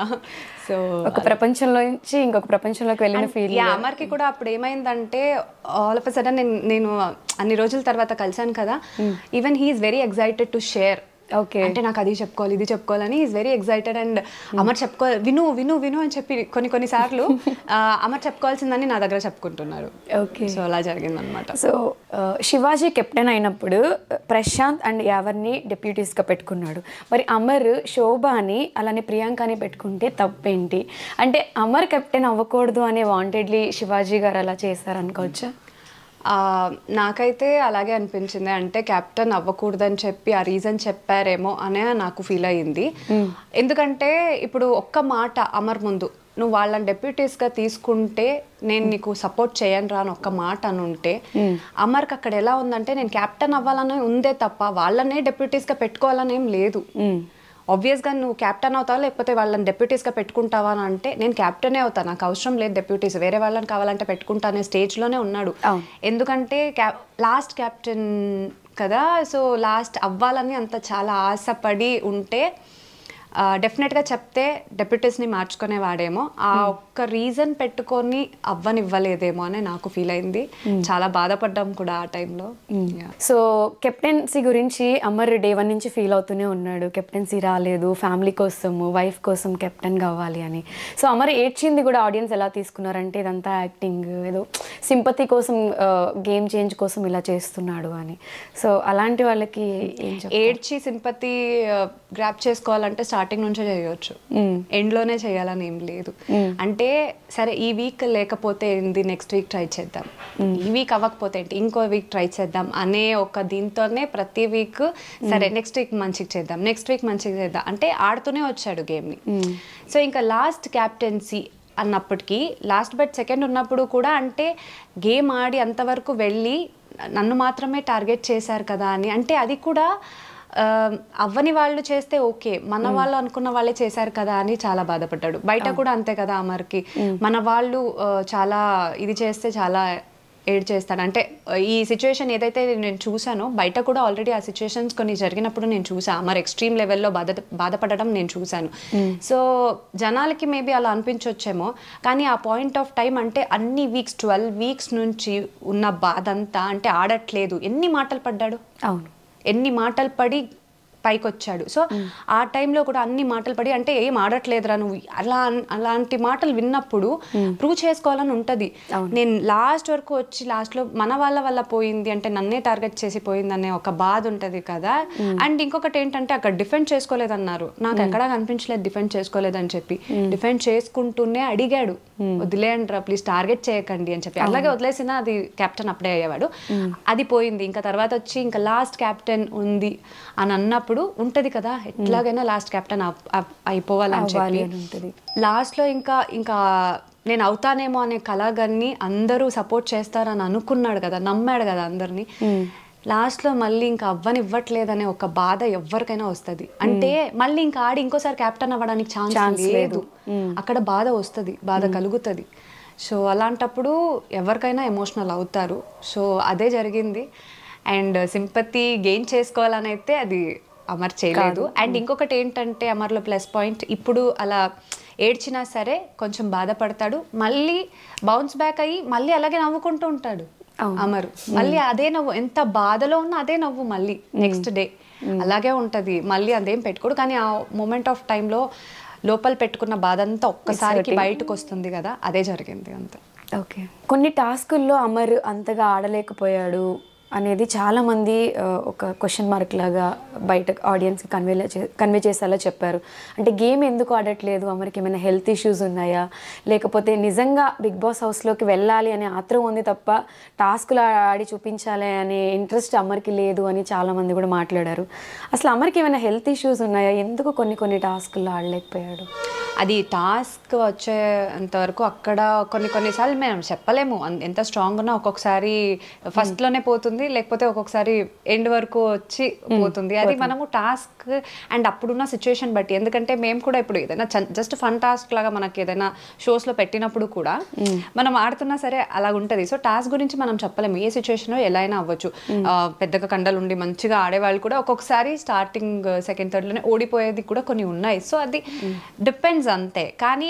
సో ఒక ప్రపంచంలో నుంచి ఇంకొక ప్రపంచంలోకి వెళ్ళిన ఫీల్. అమర్కి కూడా అప్పుడు ఏమైందంటే, ఆల్ ఆఫ్ ఎ సడన్ నేను అన్ని రోజుల తర్వాత కలిసాను కదా, even he is very excited to share. Okay, అంటే నాకు అది చెప్పుకోవాలి, ఇది చెప్పుకోవాలని is very excited. And Amar చెప్పుకోవాలి, విను అని చెప్పి కొన్నిసార్లు అమర్ చెప్పుకోవాల్సిందని నా దగ్గర చెప్పుకుంటున్నారు. ఓకే, సో అలా జరిగిందనమాట. సో శివాజీ కెప్టెన్ అయినప్పుడు ప్రశాంత్ అండ్ యావర్ని డెప్యూటీస్గా పెట్టుకున్నాడు. మరి అమర్ శోభాని అలానే ప్రియాంకని పెట్టుకుంటే తప్పేంటి? అంటే అమర్ కెప్టెన్ అవ్వకూడదు అనే వాంటెడ్లీ శివాజీ గారు అలా చేశారనుకోవచ్చా? నాకైతే అలాగే అనిపించింది. అంటే కెప్టెన్ అవ్వకూడదని చెప్పి ఆ రీజన్ చెప్పారేమో అనే నాకు ఫీల్ అయ్యింది. ఎందుకంటే ఇప్పుడు ఒక్క మాట అమర్ ముందు, నువ్వు వాళ్ళని డెప్యూటీస్గా తీసుకుంటే నేను నీకు సపోర్ట్ చేయను రా అని ఒక్క మాట అని ఉంటే, అమర్కి అక్కడ ఎలా ఉందంటే నేను కెప్టెన్ అవ్వాలని ఉందే తప్ప వాళ్ళనే డెప్యూటీస్గా పెట్టుకోవాలని ఏం లేదు. ఆబ్వియస్గా నువ్వు క్యాప్టెన్ అవుతావా లేకపోతే వాళ్ళని డెప్యూటీస్గా పెట్టుకుంటావా అని అంటే, నేను క్యాప్టెనే అవుతాను, నాకు అవసరం లేదు డెప్యూటీస్, వేరే వాళ్ళని కావాలంటే పెట్టుకుంటా అనే స్టేజ్లోనే ఉన్నాడు. ఎందుకంటే లాస్ట్ క్యాప్టెన్ కదా, సో లాస్ట్ అవ్వాలని అంత చాలా ఆశపడి ఉంటే డెఫినెట్గా చెప్తే డెప్యూటీస్ని మార్చుకునేవాడేమో. ఆ ఒక్క రీజన్ పెట్టుకొని అవ్వనివ్వలేదేమో అని నాకు ఫీల్ అయింది. చాలా బాధపడ్డాం కూడా ఆ టైంలో. సో కెప్టెన్సీ గురించి అమర్ డే 1 నుంచి ఫీల్ అవుతూనే ఉన్నాడు, కెప్టెన్సీ రాలేదు, ఫ్యామిలీ కోసము వైఫ్ కోసం కెప్టెన్ కావాలి అని. సో అమర్ ఏడ్చింది కూడా ఆడియన్స్ ఎలా తీసుకున్నారంటే ఇదంతా యాక్టింగ్, ఏదో సింపతి కోసం, గేమ్ చేంజ్ కోసం ఇలా చేస్తున్నాడు అని. సో అలాంటి వాళ్ళకి ఏడ్చి సింపతి గ్రాప్ చేసుకోవాలంటే స్టార్టింగ్ నుంచే చేయవచ్చు, ఎండ్లోనే చేయాలని ఏం లేదు. అంటే సరే ఈ వీక్ లేకపోతే ఏంది, నెక్స్ట్ వీక్ ట్రై చేద్దాం, ఈ వీక్ అవ్వకపోతే ఏంటి, ఇంకో వీక్ ట్రై చేద్దాం అనే ఒక దీంతోనే ప్రతి వీక్ సరే నెక్స్ట్ వీక్ మంచిగా చేద్దాం, నెక్స్ట్ వీక్ మంచిగా చేద్దాం అంటే ఆడుతూనే వచ్చాడు గేమ్ని. సో ఇంకా లాస్ట్ క్యాప్టెన్సీ అన్నప్పటికీ, లాస్ట్ బట్ సెకండ్ ఉన్నప్పుడు కూడా అంటే గేమ్ ఆడి అంతవరకు వెళ్ళి నన్ను మాత్రమే టార్గెట్ చేశారు కదా అని, అంటే అది కూడా అవ్వని వాళ్ళు చేస్తే ఓకే, మన వాళ్ళు అనుకున్న వాళ్ళే చేశారు కదా అని చాలా బాధపడ్డాడు. బయట కూడా అంతే కదా అమర్కి, మన వాళ్ళు చాలా ఇది చేస్తే చాలా ఏడ్ చేస్తాడు. అంటే ఈ సిచ్యువేషన్ ఏదైతే నేను చూసానో బయట కూడా ఆల్రెడీ ఆ సిచ్యువేషన్స్ కొన్ని జరిగినప్పుడు నేను చూసాను, అమర్ ఎక్స్ట్రీమ్ లెవెల్లో బాధపడడం నేను చూశాను. సో జనాలకి మేబీ అలా అనిపించవచ్చేమో, కానీ ఆ పాయింట్ ఆఫ్ టైం అంటే అన్ని వీక్స్ 12 వీక్స్ నుంచి ఉన్న బాధ అంతా, అంటే ఆడట్లేదు, ఎన్ని మాటలు పడ్డాడు, అవును, ఎన్ని మాటలు పడి పైకి వచ్చాడు. సో ఆ టైంలో కూడా అన్ని మాటలు పడి అంటే ఏం ఆడట్లేదురా నువ్వు అలాంటి మాటలు విన్నప్పుడు ప్రూవ్ చేసుకోవాలని ఉంటుంది. నేను లాస్ట్ వరకు వచ్చి లాస్ట్లో మన వల్ల పోయింది అంటే నన్నే టార్గెట్ చేసి పోయింది అనే ఒక బాధ ఉంటుంది కదా. అండ్ ఇంకొకటి ఏంటంటే అక్కడ డిఫెండ్ చేసుకోలేదన్నారు, నాకు ఎక్కడా కనిపించలేదు డిఫెండ్ చేసుకోలేదని చెప్పి. డిఫెండ్ చేసుకుంటూనే అడిగాడు వదిలేయండి రా ప్లీజ్ టార్గెట్ చేయకండి అని చెప్పి. అలాగే వదిలేసిన అది కెప్టెన్ అప్పుడే అయ్యేవాడు. అది పోయింది. ఇంకా తర్వాత వచ్చి ఇంకా లాస్ట్ కెప్టెన్ ఉంది అని అన్నప్పుడు ఉంటది కదా ఎట్లాగైనా లాస్ట్ కెప్టెన్ అయిపోవాలని చెప్పి లాస్ట్లో ఇంకా నేను అవుతానేమో అనే కలగన్ని అందరూ సపోర్ట్ చేస్తారని అనుకున్నాడు కదా, నమ్మాడు కదా అందరినీ. లాస్ట్లో మళ్ళీ ఇంకా అవ్వనివ్వట్లేదనే ఒక బాధ ఎవరికైనా వస్తుంది. అంటే మళ్ళీ ఇంకా ఆడి ఇంకోసారి కెప్టెన్ అవ్వడానికి ఛాన్స్ లేదు, అక్కడ బాధ వస్తుంది, బాధ కలుగుతుంది. సో అలాంటప్పుడు ఎవరికైనా ఎమోషనల్ అవుతారు. సో అదే జరిగింది. అండ్ సింపతి గెయిన్ చేసుకోవాలని అయితే అది అమర్ చేయలేదు. అండ్ ఇంకొకటి ఏంటంటే అమర్లో ప్లస్ పాయింట్, ఇప్పుడు అలా ఏడ్చినా సరే కొంచెం బాధపడతాడు, మళ్ళీ బౌన్స్ బ్యాక్ అయ్యి మళ్ళీ అలాగే నవ్వుకుంటూ ఉంటాడు అమర్. మళ్ళీ అదే నవ్వు, ఎంత బాధలో ఉన్నా అదే నవ్వు మళ్ళీ నెక్స్ట్ డే అలాగే ఉంటుంది. మళ్ళీ అదేం పెట్టుకోడు. కానీ ఆ మూమెంట్ ఆఫ్ టైంలో లోపల పెట్టుకున్న బాధ అంతా ఒక్కసారికి బయటకు వస్తుంది కదా, అదే జరిగింది అంతే. ఓకే, కొన్ని టాస్కుల్లో అమర్ అంతగా ఆడలేకపోయాడు అనేది చాలామంది ఒక క్వశ్చన్ మార్క్ లాగా బయట ఆడియన్స్కి కన్వే చేసేలా చెప్పారు. అంటే గేమ్ ఎందుకు ఆడట్లేదు, అమర్కి ఏమైనా హెల్త్ ఇష్యూస్ ఉన్నాయా, లేకపోతే నిజంగా బిగ్ బాస్ హౌస్లోకి వెళ్ళాలి అనే ఆత్రం ఉంది తప్ప టాస్కులు ఆడి చూపించాలి అనే ఇంట్రెస్ట్ అమర్కి లేదు అని చాలామంది కూడా మాట్లాడారు. అసలు అమర్కి ఏమైనా హెల్త్ ఇష్యూస్ ఉన్నాయా, ఎందుకు కొన్ని టాస్కుల్లో ఆడలేకపోయాడు? అది టాస్క్ వచ్చేంతవరకు అక్కడ కొన్నిసార్లు మేము చెప్పలేము ఎంత స్ట్రాంగ్ ఉన్నా. ఒక్కొక్కసారి ఫస్ట్లోనే పోతుంది, లేకపోతే ఒక్కొక్కసారి ఎండ్ వరకు వచ్చి పోతుంది. అది మనము టాస్క్ అండ్ అప్పుడున్న సిచ్యువేషన్ బట్టి. ఎందుకంటే మేము కూడా ఇప్పుడు ఏదైనా జస్ట్ ఫన్ టాస్క్ లాగా మనకి ఏదైనా షోస్లో పెట్టినప్పుడు కూడా మనం ఆడుతున్నా సరే అలా ఉంటుంది. సో టాస్క్ గురించి మనం చెప్పలేము, ఏ సిచ్యువేషన్లో ఎలా అయినా అవ్వచ్చు. పెద్దగా కండలు ఉండి మంచిగా ఆడేవాళ్ళు కూడా ఒక్కొక్కసారి స్టార్టింగ్ సెకండ్ థర్డ్లోనే ఓడిపోయేది కూడా కొన్ని ఉన్నాయి. సో అది డిపెండ్స్ అంతే. కానీ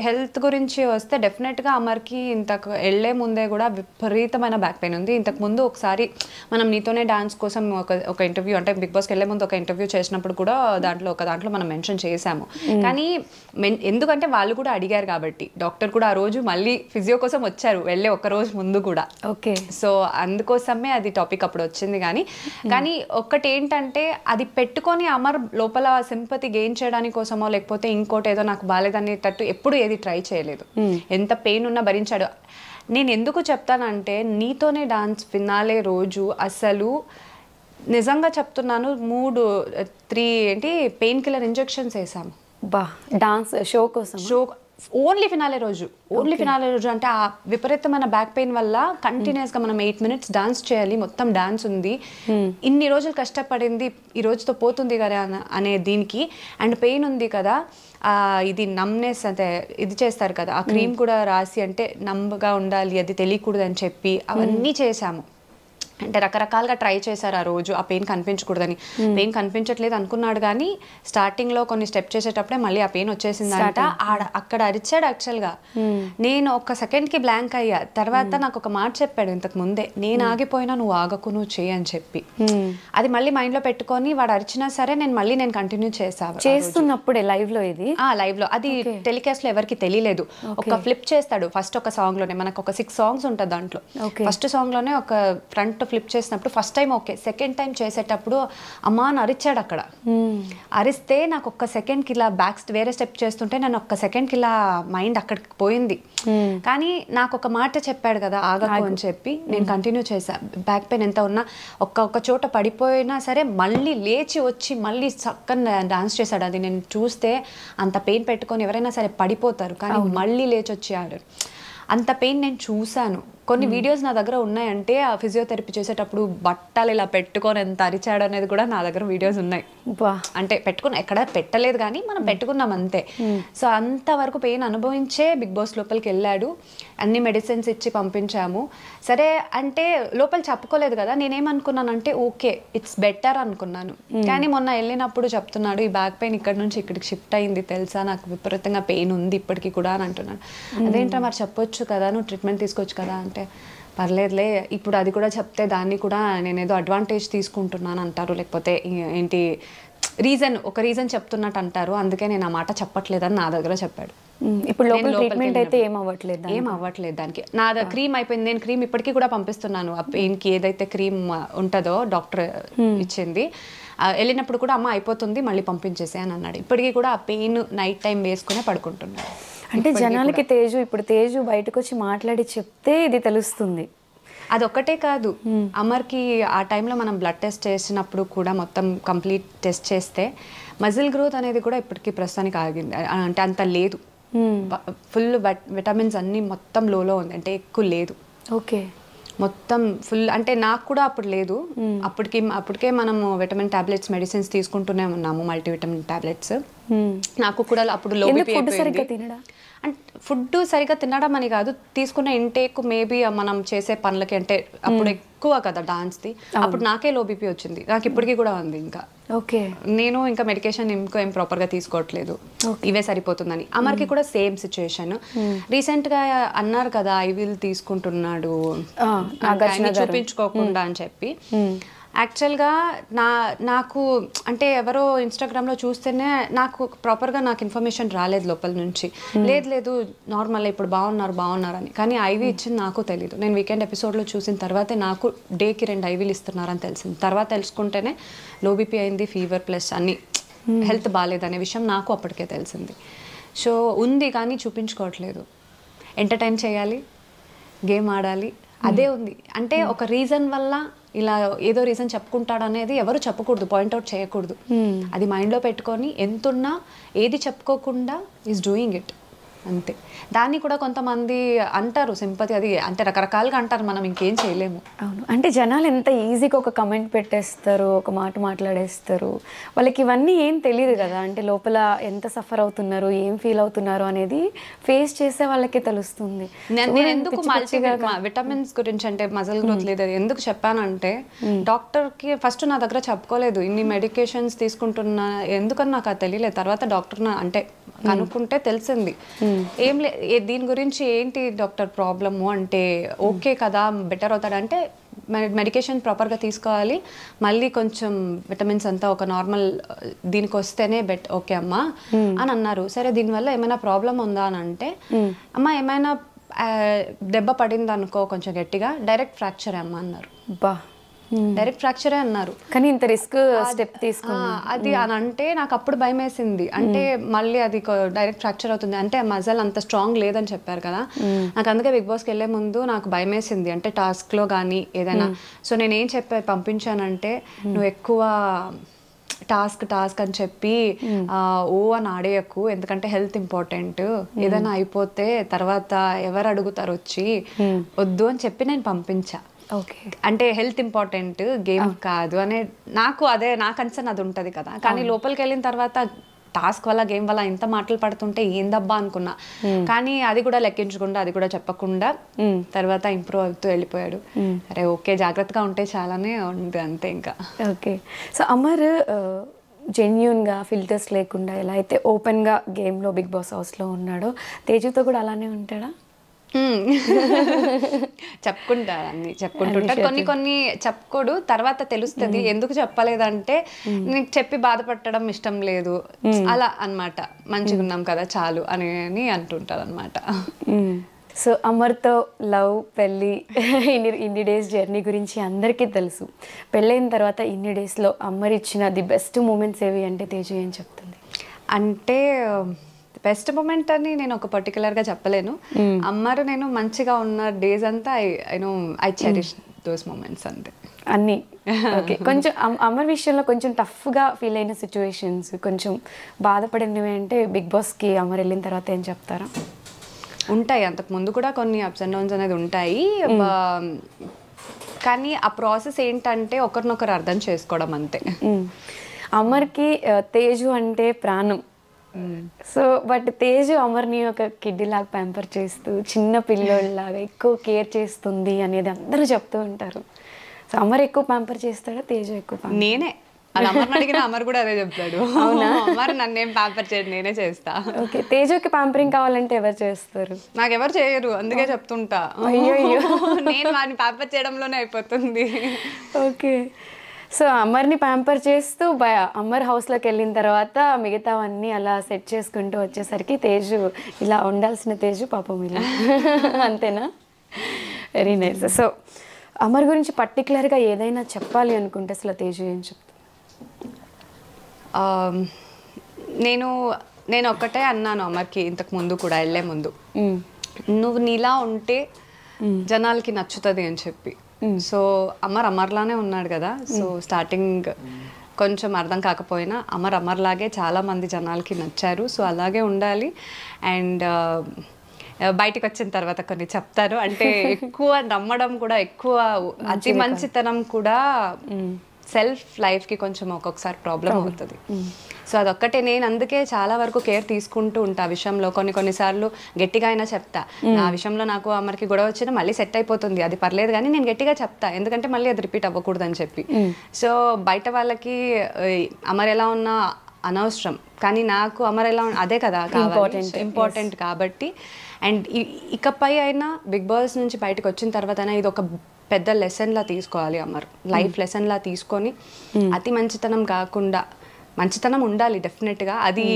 హెల్త్ గురించి వస్తే డెఫినెట్గా అమర్కి ఇంతకు వెళ్లే ముందే కూడా విపరీతమైన బ్యాక్ పెయిన్ ఉంది. ఇంతకు ముందు ఒకసారి మనం నీతోనే డాన్స్ కోసం ఒక ఇంటర్వ్యూ, అంటే బిగ్ బాస్కి వెళ్లే ముందు ఒక ఇంటర్వ్యూ చేసినప్పుడు కూడా దాంట్లో మనం మెన్షన్ చేశాము. కానీ ఎందుకంటే వాళ్ళు కూడా అడిగారు కాబట్టి డాక్టర్ కూడా ఆ రోజు మళ్ళీ ఫిజియో కోసం వచ్చారు వెళ్ళే ఒక రోజు ముందు కూడా. ఓకే, సో అందుకోసమే అది టాపిక్ అప్పుడు వచ్చింది. కానీ ఒక్కటి ఏంటంటే అది పెట్టుకొని అమర్ లోపల సింపతి గెయిన్ చేయడానికి కోసమో లేకపోతే ఇంకోటి ఏదో నాకు బాలేదనేటట్టు ఎప్పుడు ఏది ట్రై చేయలేదు. ఎంత పెయిన్ ఉన్నా భరించాడు. నేను ఎందుకు చెప్తానంటే నీతోనే డాన్స్ ఫినాలే రోజు అసలు నిజంగా చెప్తున్నాను 3 పెయిన్ కిల్లర్ ఇంజెక్షన్స్ వేసాము డాన్స్ షో ఓన్లీ ఫినాలే రోజు అంటే ఆ విపరీతమైన బ్యాక్ పెయిన్ వల్ల కంటిన్యూస్గా మనం 8 minutes డాన్స్ చేయాలి, మొత్తం డాన్స్ ఉంది. ఇన్ని రోజులు కష్టపడింది ఈ రోజుతో పోతుంది కదా అనే దీనికి. అండ్ పెయిన్ ఉంది కదా, ఇది నమ్నెస్ అంటే ఇది చేస్తారు కదా, ఆ క్రీమ్ కూడా రాసి అంటే నమ్మగా ఉండాలి, అది తెలియకూడదు అని చెప్పి అవన్నీ చేశాము. అంటే రకరకాలుగా ట్రై చేశారు ఆ రోజు, ఆ పెయిన్ కనిపించకూడదని. పెయిన్ కనిపించట్లేదు అనుకున్నాడు, కానీ స్టార్టింగ్లో కొన్ని స్టెప్ చేసేటప్పుడే మళ్ళీ ఆ పెయిన్ వచ్చేసిందంట. అక్కడ అరిచాడు యాక్చువల్గా. నేను ఒక సెకండ్కి బ్లాంక్ అయ్యా. తర్వాత నాకు ఒక మాట చెప్పాడు ఇంతకు ముందే, నేను ఆగిపోయినా నువ్వు ఆగకు, నువ్వు చేయి అని చెప్పి. అది మళ్ళీ మైండ్లో పెట్టుకొని వాడు అరిచినా సరే నేను కంటిన్యూ చేస్తున్నప్పుడే లైవ్లో లైవ్లో అది టెలికాస్ట్లో ఎవరికి తెలియలేదు. ఒక ఫ్లిప్ చేస్తాడు ఫస్ట్ ఒక సాంగ్లోనే, మనకు ఒక 6 songs ఉంటుంది దాంట్లో. ఫస్ట్ సాంగ్లోనే ఒక ఫ్రంట్ ఫ్లిప్ చేసినప్పుడు first time okay, second time చేసేటప్పుడు అమ్మా అని అరిచాడు అక్కడ. అరిస్తే నాకు ఒక్క సెకండ్కి ఇలా వేరే స్టెప్ చేస్తుంటే నేను ఒక్క సెకండ్కి ఇలా మైండ్ అక్కడికి పోయింది. కానీ నాకు ఒక మాట చెప్పాడు కదా ఆగకు అని చెప్పి, నేను కంటిన్యూ చేశా. బ్యాక్ పెయిన్ ఎంత ఉన్నా ఒక్క చోట పడిపోయినా సరే మళ్ళీ లేచి వచ్చి మళ్ళీ చక్కగా డాన్స్ చేశాడు. అది నేను చూస్తే అంత పెయిన్ పెట్టుకొని ఎవరైనా సరే పడిపోతారు, కానీ మళ్ళీ లేచి వచ్చి ఆడారు. అంత పెయిన్ నేను చూశాను. కొన్ని వీడియోస్ నా దగ్గర ఉన్నాయంటే ఆ ఫిజియోథెరపీ చేసేటప్పుడు బట్టలు ఇలా పెట్టుకొని ఎంత అరిచాడు అనేది కూడా నా దగ్గర వీడియోస్ ఉన్నాయి. అంటే పెట్టుకుని ఎక్కడ పెట్టలేదు కానీ మనం పెట్టుకున్నాం అంతే. సో అంతవరకు పెయిన్ అనుభవించే బిగ్ బాస్ లోపలికి వెళ్ళాడు. అన్ని మెడిసిన్స్ ఇచ్చి పంపించాము. సరే అంటే లోపల చెప్పుకోలేదు కదా, నేనేమనుకున్నానంటే ఓకే ఇట్స్ బెటర్ అనుకున్నాను. కానీ మొన్న వెళ్ళినప్పుడు చెప్తున్నాడు, ఈ బ్యాక్ పెయిన్ ఇక్కడ నుంచి ఇక్కడికి షిఫ్ట్ అయింది తెలుసా, నాకు విపరీతంగా పెయిన్ ఉంది ఇప్పటికీ కూడా అని అంటున్నాడు. అదేంటో మరి చెప్పొచ్చు కదా, నువ్వు ట్రీట్మెంట్ తీసుకోవచ్చు కదా అంటే, పర్లేదులే ఇప్పుడు అది కూడా చెప్తే దాన్ని కూడా నేనేదో అడ్వాంటేజ్ తీసుకుంటున్నాను అంటారు, లేకపోతే ఏంటి ఒక రీజన్ చెప్తున్నట్టు అంటారు, అందుకే నేను ఆ మాట చెప్పట్లేదని నా దగ్గర చెప్పాడు. ఇప్పుడు లోపల ట్రీట్మెంట్ అయితే ఏం అవ్వట్లేదు దానికి. నా క్రీమ్ అయిపోయింది, నేను క్రీమ్ ఇప్పటికీ కూడా పంపిస్తున్నాను. ఆ పెయిన్కి ఏదైతే క్రీమ్ ఉంటుందో డాక్టర్ ఇచ్చింది, వెళ్ళినప్పుడు కూడా అమ్మ అయిపోతుంది మళ్ళీ పంపించేసే అని అన్నాడు. ఇప్పటికీ కూడా ఆ పెయిన్ నైట్ టైం వేసుకునే పడుకుంటున్నాడు. అంటే జనాలకి తేజు బయటకు వచ్చి మాట్లాడి చెప్తే ఇది తెలుస్తుంది. అదొక్కటే కాదు, అమర్కి ఆ టైంలో మనం బ్లడ్ టెస్ట్ చేసినప్పుడు కూడా మొత్తం కంప్లీట్ టెస్ట్ చేస్తే మజిల్ గ్రోత్ అనేది కూడా ఇప్పటికీ ప్రస్తుతానికి ఆగింది. అంటే అంత లేదు, ఫుల్ విటమిన్స్ అన్నీ మొత్తం లోలో ఉంది, అంటే ఎక్కువ లేదు. ఓకే, మొత్తం ఫుల్. అంటే నాకు కూడా అప్పుడు లేదు, అప్పటికే మనము విటమిన్ టాబ్లెట్స్ మెడిసిన్స్ తీసుకుంటూనే ఉన్నాము, మల్టీవిటమిన్ టాబ్లెట్స్. నాకు కూడా అప్పుడు లో బీపీ అయిపోయింది. అంటే ఫుడ్ సరిగా తినడం అని కాదు, తీసుకున్న ఇంటేక్ మేబీ మనం చేసే పనులకి, అంటే అప్పుడు ఎక్కువ కదా డాన్స్ది, అప్పుడు నాకే లో బీపీ వచ్చింది, నాకు ఇప్పటికీ కూడా ఉంది. ఇంకా ఓకే, నేను ఇంకా మెడికేషన్ ఏం ప్రాపర్గా తీసుకోవట్లేదు, ఇవే సరిపోతుందని. అమర్కి కూడా సేమ్ సిచ్యుయేషన్. రీసెంట్గా అన్నారు కదా ఐవిల్ తీసుకుంటున్నాడు చూపించుకోకుండా అని చెప్పి. యాక్చువల్గా నాకు అంటే ఎవరో ఇన్స్టాగ్రామ్లో చూస్తేనే నాకు ప్రాపర్గా నాకు ఇన్ఫర్మేషన్ రాలేదు లోపల నుంచి. లేదు నార్మల్ ఇప్పుడు బాగున్నారు అని. కానీ ఐవీ ఇచ్చింది నాకు తెలీదు. నేను వీకెండ్ ఎపిసోడ్లో చూసిన తర్వాతే నాకు డేకి 2 ఐవీలు ఇస్తున్నారని తెలిసింది. తర్వాత తెలుసుకుంటేనే లో బీపీ అయింది, ఫీవర్ ప్లస్ అన్ని హెల్త్ బాగాలేదనే విషయం నాకు అప్పటికే తెలిసింది. సో ఉంది కానీ చూపించుకోవట్లేదు. ఎంటర్టైన్ చేయాలి, గేమ్ ఆడాలి, అదే ఉంది. అంటే ఒక రీజన్ వల్ల ఇలా ఏదో రీజన్ చెప్పుకుంటాడు అనేది ఎవరు చెప్పకూడదు, పాయింట్అవుట్ చేయకూడదు. అది మైండ్లో పెట్టుకొని ఎంతున్నా ఏది చెప్పుకోకుండా ఈజ్ డూయింగ్ ఇట్ అంతే. దాన్ని కూడా కొంతమంది అంటారు సింపతి, అది అంటే రకరకాలుగా అంటారు, మనం ఇంకేం చేయలేము. అవును, అంటే జనాలు ఎంత ఈజీగా ఒక కమెంట్ పెట్టేస్తారు, ఒక మాట మాట్లాడేస్తారు, వాళ్ళకి ఇవన్నీ ఏం తెలియదు కదా. అంటే లోపల ఎంత సఫర్ అవుతున్నారు, ఏం ఫీల్ అవుతున్నారు అనేది ఫేస్ చేసే వాళ్ళకే తెలుస్తుంది. నేను ఎందుకు విటమిన్స్ గురించి అంటే మజిల్ గ్రోత్ లేదు ఎందుకు చెప్పానంటే, డాక్టర్కి ఫస్ట్ నా దగ్గర చెప్పుకోలేదు ఇన్ని మెడికేషన్స్ తీసుకుంటున్నా ఎందుకని నాకు అది తెలియలేదు. తర్వాత డాక్టర్ అంటే కనుక్కుంటే తెలిసింది. ఏం దీని గురించి ఏంటి డాక్టర్ ప్రాబ్లము అంటే, ఓకే కదా బెటర్ అవుతాడంటే మెడికేషన్ ప్రాపర్గా తీసుకోవాలి, మళ్ళీ కొంచెం విటమిన్స్ అంతా ఒక నార్మల్ దీనికి వస్తేనే ఓకే అమ్మా అని అన్నారు. సరే దీనివల్ల ఏమైనా ప్రాబ్లం ఉందా అని అంటే, అమ్మ ఏమైనా దెబ్బ పడింది అనుకో కొంచెం గట్టిగా, డైరెక్ట్ ఫ్రాక్చర్ అమ్మ అన్నారు. డైరెక్ట్ ఫ్రాక్చరే అన్నారు. కానీ ఇంత రిస్క్ స్టెప్ తీసుకున్నా అది అని అంటే నాకు అప్పుడు భయం వేసింది. అంటే మళ్ళీ అది డైరెక్ట్ ఫ్రాక్చర్ అవుతుంది అంటే మజల్ అంత స్ట్రాంగ్ లేదని చెప్పారు కదా. నాకు అందుకే బిగ్ బాస్కి వెళ్ళే ముందు నాకు భయం వేసింది, అంటే టాస్క్లో కానీ ఏదైనా. సో నేనేం పంపించానంటే, నువ్వు ఎక్కువ టాస్క్ అని చెప్పి అని ఆడేయకు, ఎందుకంటే హెల్త్ ఇంపార్టెంట్, ఏదైనా అయిపోతే తర్వాత ఎవరు అడుగుతారు వచ్చి, వద్దు అని చెప్పి నేను పంపించా. అంటే హెల్త్ ఇంపార్టెంట్, గేమ్ కాదు అనే నా కన్సర్న్ అది ఉంటుంది కదా. కానీ లోపలికి వెళ్ళిన తర్వాత టాస్క్ వల్ల గేమ్ వల్ల ఇంత మాటలు పడుతుంటే ఏందబ్బా అనుకున్నా. కానీ అది కూడా లెక్కించకుండా, అది కూడా చెప్పకుండా తర్వాత ఇంప్రూవ్ అవుతూ వెళ్ళిపోయాడు. అరే ఓకే జాగ్రత్తగా ఉంటే చాలానే ఉంది అంతే ఇంకా. ఓకే, సో అమర్ జెన్యూన్గా ఫిల్టర్స్ లేకుండా ఎలా అయితే ఓపెన్గా గేమ్లో బిగ్ బాస్ హౌస్లో ఉన్నాడో, తేజుతో కూడా అలానే ఉంటాడా? చెప్పుకుంటారు, అన్ని చెప్పుకుంటుంటారు. కొన్ని చెప్పుకోడు, తర్వాత తెలుస్తుంది ఎందుకు చెప్పలేదంటే నీకు చెప్పి బాధపడడం ఇష్టం లేదు అలా అన్నమాట. మంచిగా ఉన్నాం కదా చాలు అని అంటుంటారు అనమాట. సో అమర్తో లవ్, పెళ్ళి, ఇన్ని డేస్ జర్నీ గురించి అందరికీ తెలుసు. పెళ్ళైన తర్వాత ఇన్ని డేస్లో అమర్ ఇచ్చిన ది బెస్ట్ మూమెంట్స్ ఏవి అంటే తేజు ఏం చెప్తుంది? అంటే బెస్ట్ మూమెంట్ అని నేను ఒక పర్టికులర్గా చెప్పలేను. అమ్మరు నేను మంచిగా ఉన్న డేస్ అంతా ఐ చెరిష్ దోస్ మూమెంట్స్ అంతే అన్నీ. ఓకే, కొంచెం అమర్ విషయంలో కొంచెం టఫ్గా ఫీల్ అయిన సిచ్యువేషన్స్, కొంచెం బాధపడినవి అంటే బిగ్ బాస్కి అమర్ వెళ్ళిన తర్వాత ఏం చెప్తారా? ఉంటాయి, అంతకు ముందు కూడా కొన్ని అప్స్ అండ్ డౌన్స్ అనేది ఉంటాయి. కానీ ఆ ప్రాసెస్ ఏంటంటే ఒకరినొకరు అర్థం చేసుకోవడం అంతే. అమర్కి తేజు అంటే ప్రాణం. సో బట్ తేజు అమర్ని ఒక కిడ్డీలాగా ప్యాంపర్ చేస్తూ, చిన్న పిల్లోళ్ళలాగా ఎక్కువ కేర్ చేస్తుంది అనేది అందరూ చెప్తూ ఉంటారు. సో అమర్ ఎక్కువ ప్యాంపర్ చేస్తాడా, తేజు ఎక్కువ? నేనే అమర్ అడిగిన అమర్ కూడా అదే చెప్తాడు. మరి నన్ను ఏం ప్యాంపర్ చేయడు, నేనే చేస్తా. ఓకే, తేజుకి ప్యాంపరింగ్ కావాలంటే ఎవరు చేస్తారు? నాకు ఎవరు చేయరు, అందుకే చెప్తుంటా. అయ్యో నేను వాడిని ప్యాంపర్ చేయడంలోనే అయిపోతుంది. ఓకే, సో అమర్ని ప్యాంపర్ చేస్తూ అమర్ హౌస్లోకి వెళ్ళిన తర్వాత మిగతావన్నీ అలా సెట్ చేసుకుంటూ వచ్చేసరికి తేజు ఇలా ఉండాల్సిన తేజు పాపం ఇలా అంతేనా? Very nice. సో అమర్ గురించి పర్టికులర్గా ఏదైనా చెప్పాలి అనుకుంటే అసలు తేజు ఏం చెప్తా? నేను ఒక్కటే అన్నాను అమర్కి ఇంతకు ముందు కూడా, వెళ్ళే ముందు, నువ్వు నీలా ఉంటే జనాలకి నచ్చుతుంది అని చెప్పి. సో అమర్లానే ఉన్నాడు కదా. సో స్టార్టింగ్ కొంచెం అర్థం కాకపోయినా అమర్లాగే చాలా మంది జనాలకి నచ్చారు. సో అలాగే ఉండాలి. అండ్ బయటకు వచ్చిన తర్వాత కొన్ని చెప్తారు, అంటే ఎక్కువ నమ్మడం కూడా, ఎక్కువ అతి మంచితనం కూడా సెల్ఫ్ లైఫ్కి కొంచెం ఒక్కొక్కసారి ప్రాబ్లం అవుతుంది. సో అదొక్కటే. నేను అందుకే చాలా వరకు కేర్ తీసుకుంటూ ఉంటా ఆ విషయంలో. కొన్నిసార్లు గట్టిగా అయినా చెప్తా, నా విషయంలో నాకు అమర్కి గొడవ వచ్చినా మళ్ళీ సెట్ అయిపోతుంది, అది పర్లేదు, కానీ నేను గట్టిగా చెప్తా, ఎందుకంటే మళ్ళీ అది రిపీట్ అవ్వకూడదు అని చెప్పి. సో బయట వాళ్ళకి అమర్ ఎలా ఉన్నా అనవసరం, కానీ నాకు అమర్ ఎలా అదే కదా ఇంపార్టెంట్ కాబట్టి. అండ్ ఇకపై అయినా బిగ్ బాస్ నుంచి బయటకు వచ్చిన తర్వాత అయినా ఇది ఒక పెద్ద లెసన్లా తీసుకోవాలి అమర్, లైఫ్ లెసన్లా తీసుకొని అతి మంచితనం కాకుండా, మంచితనం ఉండాలి డెఫినెట్గా, అది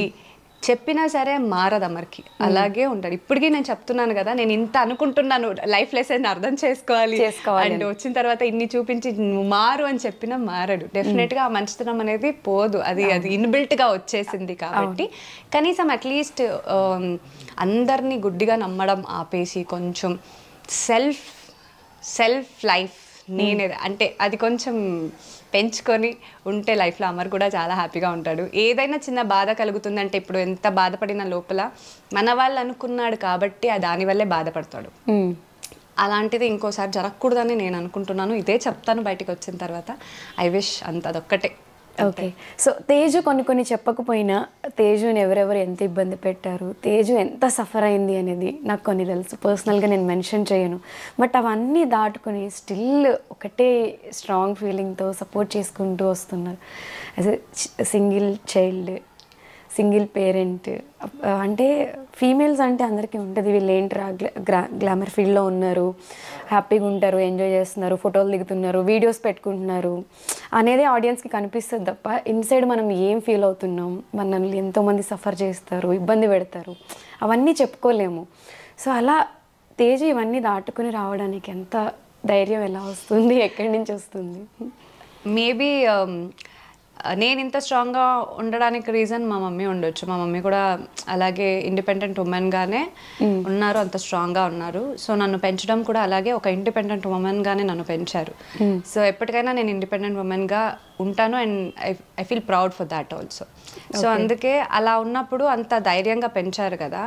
చెప్పినా సరే మారదు అమర్కి, అలాగే ఉంటాడు. ఇప్పటికీ నేను చెప్తున్నాను కదా, నేను ఇంత అనుకుంటున్నాను లైఫ్ లెసన్ అర్థం చేసుకోవాలి అండ్ వచ్చిన తర్వాత ఇన్ని చూపించి మారు అని చెప్పినా మారడు. డెఫినెట్గా ఆ మంచితనం అనేది పోదు, అది ఇన్బిల్ట్గా వచ్చేసింది కాబట్టి. కనీసం అట్లీస్ట్ అందరినీ గుడ్డిగా నమ్మడం ఆపేసి కొంచెం సెల్ఫ్ లైఫ్ నేనే అంటే అది కొంచెం పెంచుకొని ఉంటే లైఫ్లో అమర్ కూడా చాలా హ్యాపీగా ఉంటాడు. ఏదైనా చిన్న బాధ కలుగుతుందంటే, ఇప్పుడు ఎంత బాధపడిన లోపల మన వాళ్ళు అనుకున్నాడు కాబట్టి దానివల్లే బాధపడతాడు. అలాంటిది ఇంకోసారి జరగకూడదని నేను అనుకుంటున్నాను. ఇదే చెప్తాను బయటకు వచ్చిన తర్వాత. ఐ విష్ అదొక్కటే. ఓకే. సో తేజు కొన్ని చెప్పకపోయినా తేజుని ఎవరెవరు ఎంత ఇబ్బంది పెట్టారు, తేజు ఎంత సఫర్ అయింది అనేది నాకు కొన్ని తెలుసు. పర్సనల్గా నేను మెన్షన్ చేయను, బట్ అవన్నీ దాటుకుని స్టిల్ ఒకటే స్ట్రాంగ్ ఫీలింగ్తో సపోర్ట్ చేసుకుంటూ వస్తున్నారు. As a single child, single parent. అంటే ఫీమేల్స్ అంటే అందరికీ ఉంటుంది, వీళ్ళు ఏంట్రా గ్లామర్ ఫీల్డ్లో ఉన్నారు, హ్యాపీగా ఉంటారు, ఎంజాయ్ చేస్తున్నారు, ఫోటోలు దిగుతున్నారు, వీడియోస్ పెట్టుకుంటున్నారు అనేది ఆడియన్స్కి కనిపిస్తుంది తప్ప ఇన్సైడ్ మనం ఏం ఫీల్ అవుతున్నాం, మనల్ని ఎంతోమంది సఫర్ చేస్తారు, ఇబ్బంది పెడతారు, అవన్నీ చెప్పుకోలేము. సో అలా తేజు ఇవన్నీ దాటుకుని రావడానికి ఎంత ధైర్యం ఎలా వస్తుంది, ఎక్కడి నుంచి వస్తుంది? మేబీ నేను ఇంత స్ట్రాంగ్గా ఉండడానికి రీజన్ మా మమ్మీ ఉండొచ్చు. మా మమ్మీ కూడా అలాగే ఇండిపెండెంట్ ఉమెన్గానే ఉన్నారు, అంత స్ట్రాంగ్గా ఉన్నారు. సో నన్ను పెంచడం కూడా అలాగే ఒక ఇండిపెండెంట్ ఉమెన్గానే నన్ను పెంచారు. సో ఎప్పటికైనా నేను ఇండిపెండెంట్ ఉమెన్గా ఉంటాను and I feel proud for that also. So అందుకే అలా ఉన్నప్పుడు అంత ధైర్యంగా పెంచారు కదా.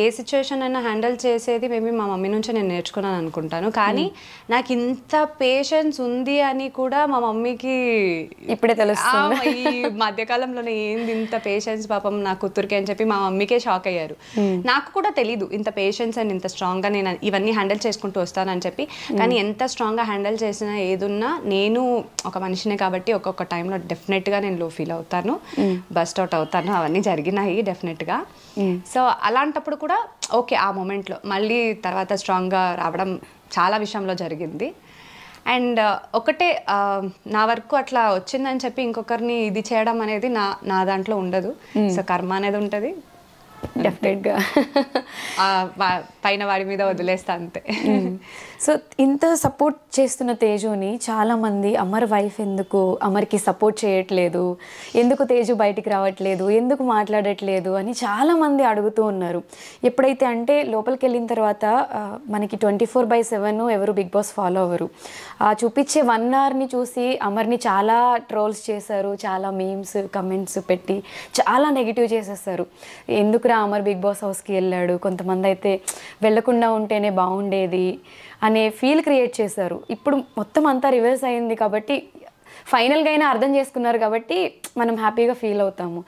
ఏ సిచ్యువేషన్ అయినా హ్యాండిల్ చేసేది మేబీ మా మమ్మీ నుంచే నేను నేర్చుకున్నాను అనుకుంటాను. కానీ నాకు ఇంత పేషెన్స్ ఉంది అని కూడా మా మమ్మీకి ఇప్పుడే తెలుస్తుంది. ఈ మధ్యకాలంలోనే ఏంది ఇంత పేషెన్స్ పాపం నా కూతురికి అని చెప్పి మా మమ్మీకే షాక్ అయ్యారు. నాకు కూడా తెలీదు ఇంత పేషెన్స్ అండ్ ఇంత స్ట్రాంగ్గా నేను ఇవన్నీ హ్యాండిల్ చేసుకుంటూ వస్తానని చెప్పి. కానీ ఎంత స్ట్రాంగ్గా హ్యాండిల్ చేసినా ఏదున్నా నేను ఒక మనిషినే కాబట్టి ఒక్కొక్క టైంలో డెఫినెట్గా నేను లో ఫీల్ అవుతాను, బస్ట్ అవుట్ అవుతాను, అవన్నీ జరిగినాయి డెఫినెట్గా. సో అలాంటప్పుడు కూడా ఓకే, ఆ మూమెంట్లో మళ్ళీ తర్వాత స్ట్రాంగ్గా రావడం చాలా విషయంలో జరిగింది. అండ్ ఒకటే నా వరకు అట్లా వచ్చిందని చెప్పి ఇంకొకరిని ఇది చేయడం అనేది నా దాంట్లో ఉండదు. సో కర్మ అనేది ఉంటుంది డెఫినెట్గా, పైన వాడి మీద వదిలేస్తా అంతే. సో ఇంత సపోర్ట్ చేస్తున్న తేజుని చాలామంది అమర్ వైఫ్ ఎందుకు అమర్కి సపోర్ట్ చేయట్లేదు, ఎందుకు తేజు బయటికి రావట్లేదు, ఎందుకు మాట్లాడట్లేదు అని చాలామంది అడుగుతూ ఉన్నారు. ఎప్పుడైతే అంటే లోపలికి వెళ్ళిన తర్వాత మనకి 24/7 ఎవరు బిగ్ బాస్ ఫాలో అవ్వరు. చూపించే 1 అవర్ని చూసి అమర్ని చాలా ట్రోల్స్ చేశారు, చాలా మీమ్స్ కమెంట్స్ పెట్టి చాలా నెగిటివ్ చేసేస్తారు. ఎందుకురా అమర్ బిగ్ బాస్ హౌస్కి వెళ్ళాడు, కొంతమంది అయితే వెళ్ళకుండా ఉంటేనే బాగుండేది అనే ఫీల్ క్రియేట్ చేశారు. ఇప్పుడు మొత్తం అంతా రివర్స్ అయింది కాబట్టి ఫైనల్గా అయినా అర్థం చేసుకున్నారు కాబట్టి మనం హ్యాపీగా ఫీల్ అవుతాము.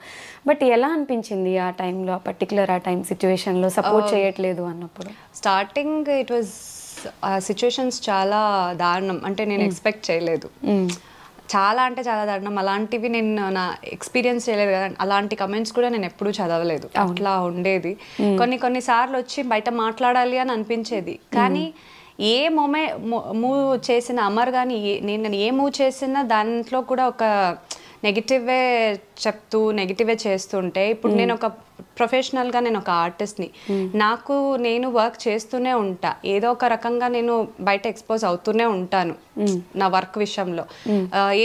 బట్ ఎలా అనిపించింది ఆ టైంలో, ఆ పర్టికులర్ ఆ టైం సిచ్యువేషన్లో సపోర్ట్ చేయట్లేదు అన్నప్పుడు? స్టార్టింగ్ ఇట్ వాజ్ సిచ్యువేషన్స్ చాలా దారుణం, అంటే నేను ఎక్స్పెక్ట్ చేయలేదు. చాలా అంటే చాలా దారుణం. అలాంటివి నేను నా ఎక్స్పీరియన్స్ చేయలేదు కదా. అలాంటి కమెంట్స్ కూడా నేను ఎప్పుడూ చదవలేదు. అట్లా ఉండేది. కొన్నిసార్లు వచ్చి బయట మాట్లాడాలి అని అనిపించేది, కానీ ఏ మూవ్ చేసిన అమర్ కానీ నేను ఏ మూవ్ చేసినా దాంట్లో కూడా ఒక నెగిటివే చెప్తూ నెగిటివే చేస్తుంటే, ఇప్పుడు నేను ఒక ప్రొఫెషనల్గా నేను ఒక ఆర్టిస్ట్ని, నేను వర్క్ చేస్తూనే ఉంటా, ఏదో ఒక రకంగా నేను బయట ఎక్స్పోజ్ అవుతూనే ఉంటాను నా వర్క్ విషయంలో.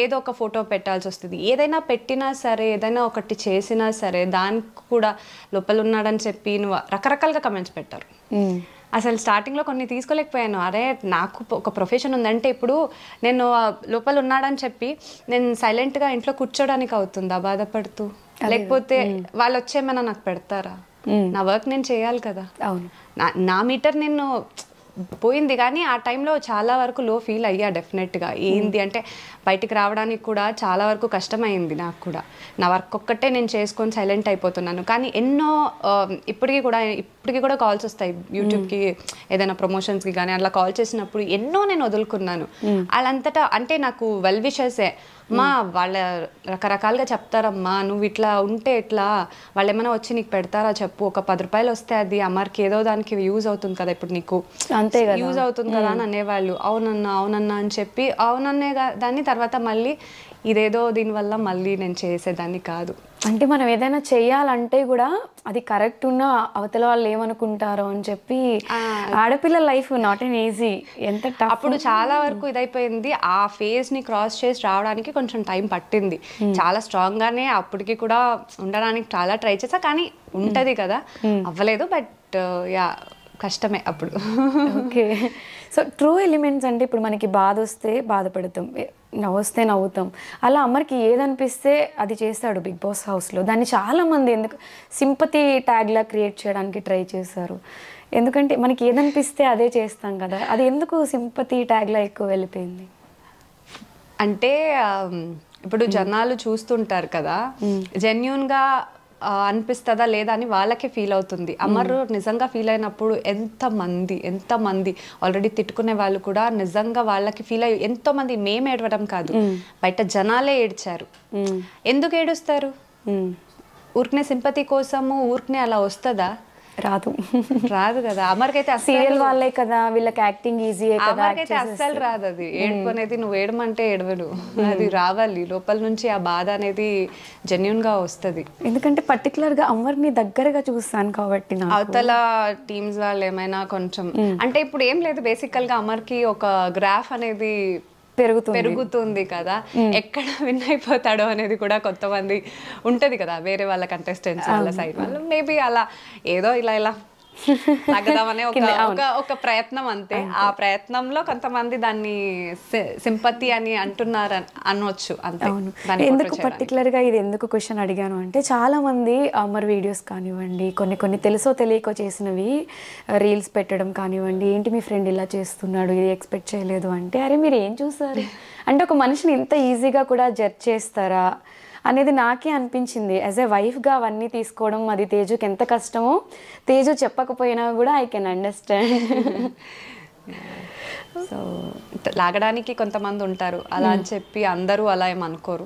ఏదో ఒక ఫోటో పెట్టాల్సి వస్తుంది, ఏదైనా పెట్టినా సరే, ఏదైనా ఒకటి చేసినా సరే దానికి కూడా లోపల ఉన్నాడని చెప్పి నువ్వు రకరకాలుగా కమెంట్స్ పెట్టారు. అసలు స్టార్టింగ్లో కొన్ని తీసుకోలేకపోయాను. అరే నాకు ఒక ప్రొఫెషన్ ఉందంటే ఇప్పుడు నేను లోపల ఉన్నాడని చెప్పి నేను సైలెంట్గా ఇంట్లో కూర్చోడానికి అవుతుందా బాధపడుతూ? లేకపోతే వాళ్ళు వచ్చేమైనా నాకు పెడతారా? నా వర్క్ నేను చేయాలి కదా. అవును, నా మీటర్ నేను పోయింది. కానీ ఆ టైంలో చాలా వరకు లో ఫీల్ అయ్యా డెఫినెట్గా. ఏంది అంటే బయటికి రావడానికి కూడా చాలా వరకు కష్టమైంది నాకు కూడా. నా వర్క్ ఒక్కటే నేను చేసుకొని సైలెంట్ అయిపోతున్నాను. కానీ ఎన్నో ఇప్పటికీ కూడా కాల్స్ వస్తాయి యూట్యూబ్కి, ఏదైనా ప్రమోషన్స్కి కానీ అట్లా కాల్ చేసినప్పుడు ఎన్నో నేను వదులుకున్నాను. వాళ్ళంతటా అంటే నాకు వెల్ విషెసే, మా వాళ్ళ రకరకాలుగా చెప్తారమ్మా, నువ్వు ఇట్లా ఉంటే ఎట్లా, వాళ్ళు ఏమైనా వచ్చి నీకు పెడతారా చెప్పు, ఒక 10 రూపాయలు వస్తే అది అమ్మకి ఏదో దానికి యూజ్ అవుతుంది కదా, ఇప్పుడు నీకు అంతే కదా యూజ్ అవుతుంది కదా అని అనేవాళ్ళు. అవునన్నా అని చెప్పి అవునన్నే దాన్ని తర్వాత మళ్ళీ ఇదేదో దీనివల్ల మళ్ళీ నేను చేసేదాన్ని కాదు. అంటే మనం ఏదైనా చెయ్యాలంటే కూడా అది కరెక్ట్ ఉన్న అవతల వాళ్ళు ఏమనుకుంటారో అని చెప్పి, ఆడపిల్ల లైఫ్ నాట్ ఎన్ ఈజీ, ఎంత టఫ్. అప్పుడు చాలా వరకు ఇదైపోయింది. ఆ ఫేజ్ని క్రాస్ చేసి రావడానికి కొంచెం టైం పట్టింది. చాలా స్ట్రాంగ్గానే అప్పటికి కూడా ఉండడానికి చాలా ట్రై చేసా, కానీ ఉంటుంది కదా, అవ్వలేదు. బట్ యా కష్టమే అప్పుడు. ఓకే, సో ట్రూ ఎలిమెంట్స్ అంటే ఇప్పుడు మనకి బాధ వస్తే బాధపడతాం, నవ్వొస్తే నవ్వుతాం. అలా అమర్కి ఏదనిపిస్తే అది చేస్తాడు బిగ్ బాస్ హౌస్లో. దాన్ని చాలామంది ఎందుకు సింపతి ట్యాగ్లా క్రియేట్ చేయడానికి ట్రై చేశారు. ఎందుకంటే మనకి ఏదనిపిస్తే అదే చేస్తాం కదా, అది ఎందుకు సింపతి ట్యాగ్లా ఎక్కువ వెళ్ళిపోయింది? అంటే ఇప్పుడు జనాలు చూస్తుంటారు కదా, జెన్యూన్గా అనిపిస్తుందా లేదా అని వాళ్ళకే ఫీల్ అవుతుంది. అమర్ నిజంగా ఫీల్ అయినప్పుడు ఎంతమంది ఆల్రెడీ తిట్టుకునే వాళ్ళు కూడా నిజంగా వాళ్ళకి ఫీల్ అయ్యి ఎంతోమంది, మేము ఏడవడం కాదు, బయట జనాలే ఏడ్చారు. ఎందుకు ఏడుస్తారు? ఊరికనే సింపతి కోసము ఊరికనే అలా వస్తుందా? రాదు కదా. అమర్కైతే సీరియల్ వాళ్ళే కదా, వీళ్ళకి యాక్టింగ్ ఈజీ కదా. అమర్కైతే అస్సలు రాదు అది. ఏడుపు అనేది నువ్వు ఏడమంటే ఏడవడు, అది రావాలి లోపల నుంచి. ఆ బాధ అనేది జెన్యూన్ గా వస్తుంది. ఎందుకంటే పర్టికులర్ గా అమర్ని దగ్గరగా చూస్తాను కాబట్టి. అవతల టీమ్స్ వాళ్ళు ఏమైనా కొంచెం అంటే ఇప్పుడు ఏం లేదు, బేసికల్ గా అమర్కి ఒక గ్రాఫ్ అనేది పెరుగుతుంది కదా, ఎక్కడ విన్ అయిపోతాడో అనేది కూడా కొంతమంది ఉంటది కదా, వేరే వాళ్ళ కంటెస్టెంట్స్ వాళ్ళ సైడ్ వాళ్ళు. మేబీ అలా ఏదో ఇలా తగ్గదామనే ఒక ప్రయత్నం అంతే. ఆ ప్రయత్నంలో కొంతమంది దాన్ని సింపతి అని అంటున్నారు అనవచ్చు అంతే. ఎందుకు పర్టికులర్ గా ఇది ఎందుకు క్వశ్చన్ అడిగాను అంటే, చాలా మంది అమర్ వీడియోస్ కానివ్వండి, కొన్ని తెలుసో తెలియకో చేసినవి రీల్స్ పెట్టడం కానివ్వండి, ఏంటి మీ ఫ్రెండ్ ఇలా చేస్తున్నాడు, ఇది ఎక్స్పెక్ట్ చేయలేదు అంటే, అరే మీరు ఏం చూసారు అంటే ఒక మనిషిని ఇంత ఈజీగా కూడా జడ్జ్ చేస్తారా అనేది నాకే అనిపించింది. యాజ్ ఏ వైఫ్గా అవన్నీ తీసుకోవడం అది తేజుకి ఎంత కష్టమో తేజు చెప్పకపోయినా కూడా ఐ కెన్ అండర్స్టాండ్. సో లాగడానికి కొంతమంది ఉంటారు, అలా అని చెప్పి అందరూ అలా ఏమనుకోరు.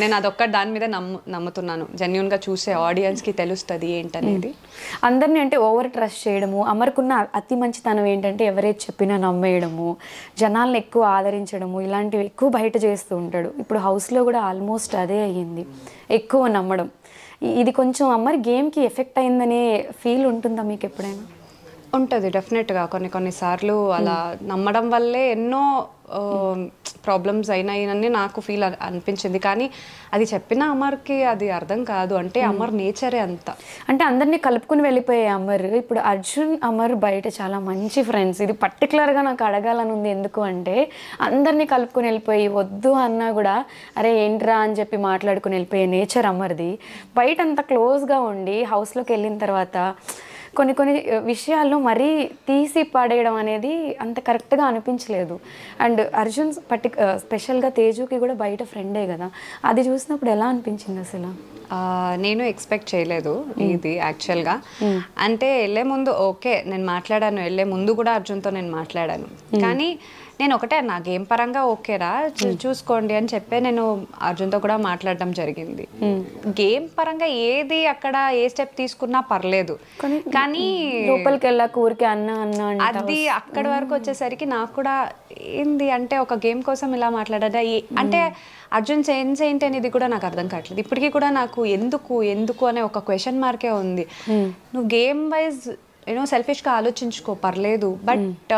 నేను అదొక్క దాని మీద నమ్ముతున్నాను. జెన్యూన్గా చూసే ఆడియన్స్కి తెలుస్తుంది ఏంటనేది. అందరినీ అంటే ఓవర్ ట్రస్ట్ చేయడము, అమర్కున్న అతి మంచితనం ఏంటంటే ఎవరైతే చెప్పినా నమ్మేయడము, జనాలను ఎక్కువ ఆదరించడము, ఇలాంటివి ఎక్కువ బయట చేస్తూ ఉంటాడు. ఇప్పుడు హౌస్లో కూడా ఆల్మోస్ట్ అదే అయ్యింది, ఎక్కువ నమ్మడం. ఇది కొంచెం అమర్ గేమ్కి ఎఫెక్ట్ అయిందనే ఫీల్ ఉంటుందా మీకు ఎప్పుడైనా? ఉంటుంది డెఫినెట్గా. కొన్నిసార్లు అలా నమ్మడం వల్లే ఎన్నో ప్రాబ్లమ్స్ అయినాయని నాకు ఫీల్ అనిపించింది. కానీ అది చెప్పిన అమర్కి అది అర్థం కాదు. అంటే అమర్ నేచరే అంత. అంటే అందరినీ కలుపుకుని వెళ్ళిపోయే అమర్, ఇప్పుడు అర్జున్ అమర్ బయట చాలా మంచి ఫ్రెండ్స్. ఇది పర్టికులర్గా నాకు అడగాలని ఉంది. ఎందుకు అంటే అందరినీ కలుపుకుని వెళ్ళిపోయి వద్దు అన్నా కూడా అరే ఏంట్రా అని చెప్పి మాట్లాడుకుని వెళ్ళిపోయే నేచర్ అమర్ది. బయట అంత క్లోజ్గా ఉండి హౌస్లోకి వెళ్ళిన తర్వాత కొన్ని విషయాల్లో మరీ తీసి పడేయడం అనేది అంత కరెక్ట్గా అనిపించలేదు. అండ్ అర్జున్ స్పెషల్గా తేజుకి కూడా బయట ఫ్రెండే కదా, అది చూసినప్పుడు ఎలా అనిపించింది అసలు? నేను ఎక్స్పెక్ట్ చేయలేదు ఇది యాక్చువల్గా. అంటే వెళ్ళే ముందు ఓకే నేను మాట్లాడాను, వెళ్ళే ముందు కూడా అర్జున్తో నేను మాట్లాడాను. కానీ నేను ఒకటే నా గేమ్ పరంగా ఓకేరా చూసుకోండి అని చెప్పే నేను అర్జున్తో కూడా మాట్లాడడం జరిగింది. గేమ్ పరంగా ఏది అక్కడ ఏ స్టెప్ తీసుకున్నా పర్లేదు, కానీ లోపలికి వెళ్ళాక ఊరికే అన్న అది అక్కడి వరకు వచ్చేసరికి నాకు కూడా ఏంది అంటే ఒక గేమ్ కోసం ఇలా మాట్లాడదా అంటే అర్జున్ సెన్స్ ఏంటి అనేది కూడా నాకు అర్థం కావట్లేదు. ఇప్పటికీ కూడా నాకు ఎందుకు అనే ఒక క్వశ్చన్ మార్కే ఉంది. నువ్వు గేమ్ వైజ్ సెల్ఫిష్గా ఆలోచించుకో పర్లేదు, but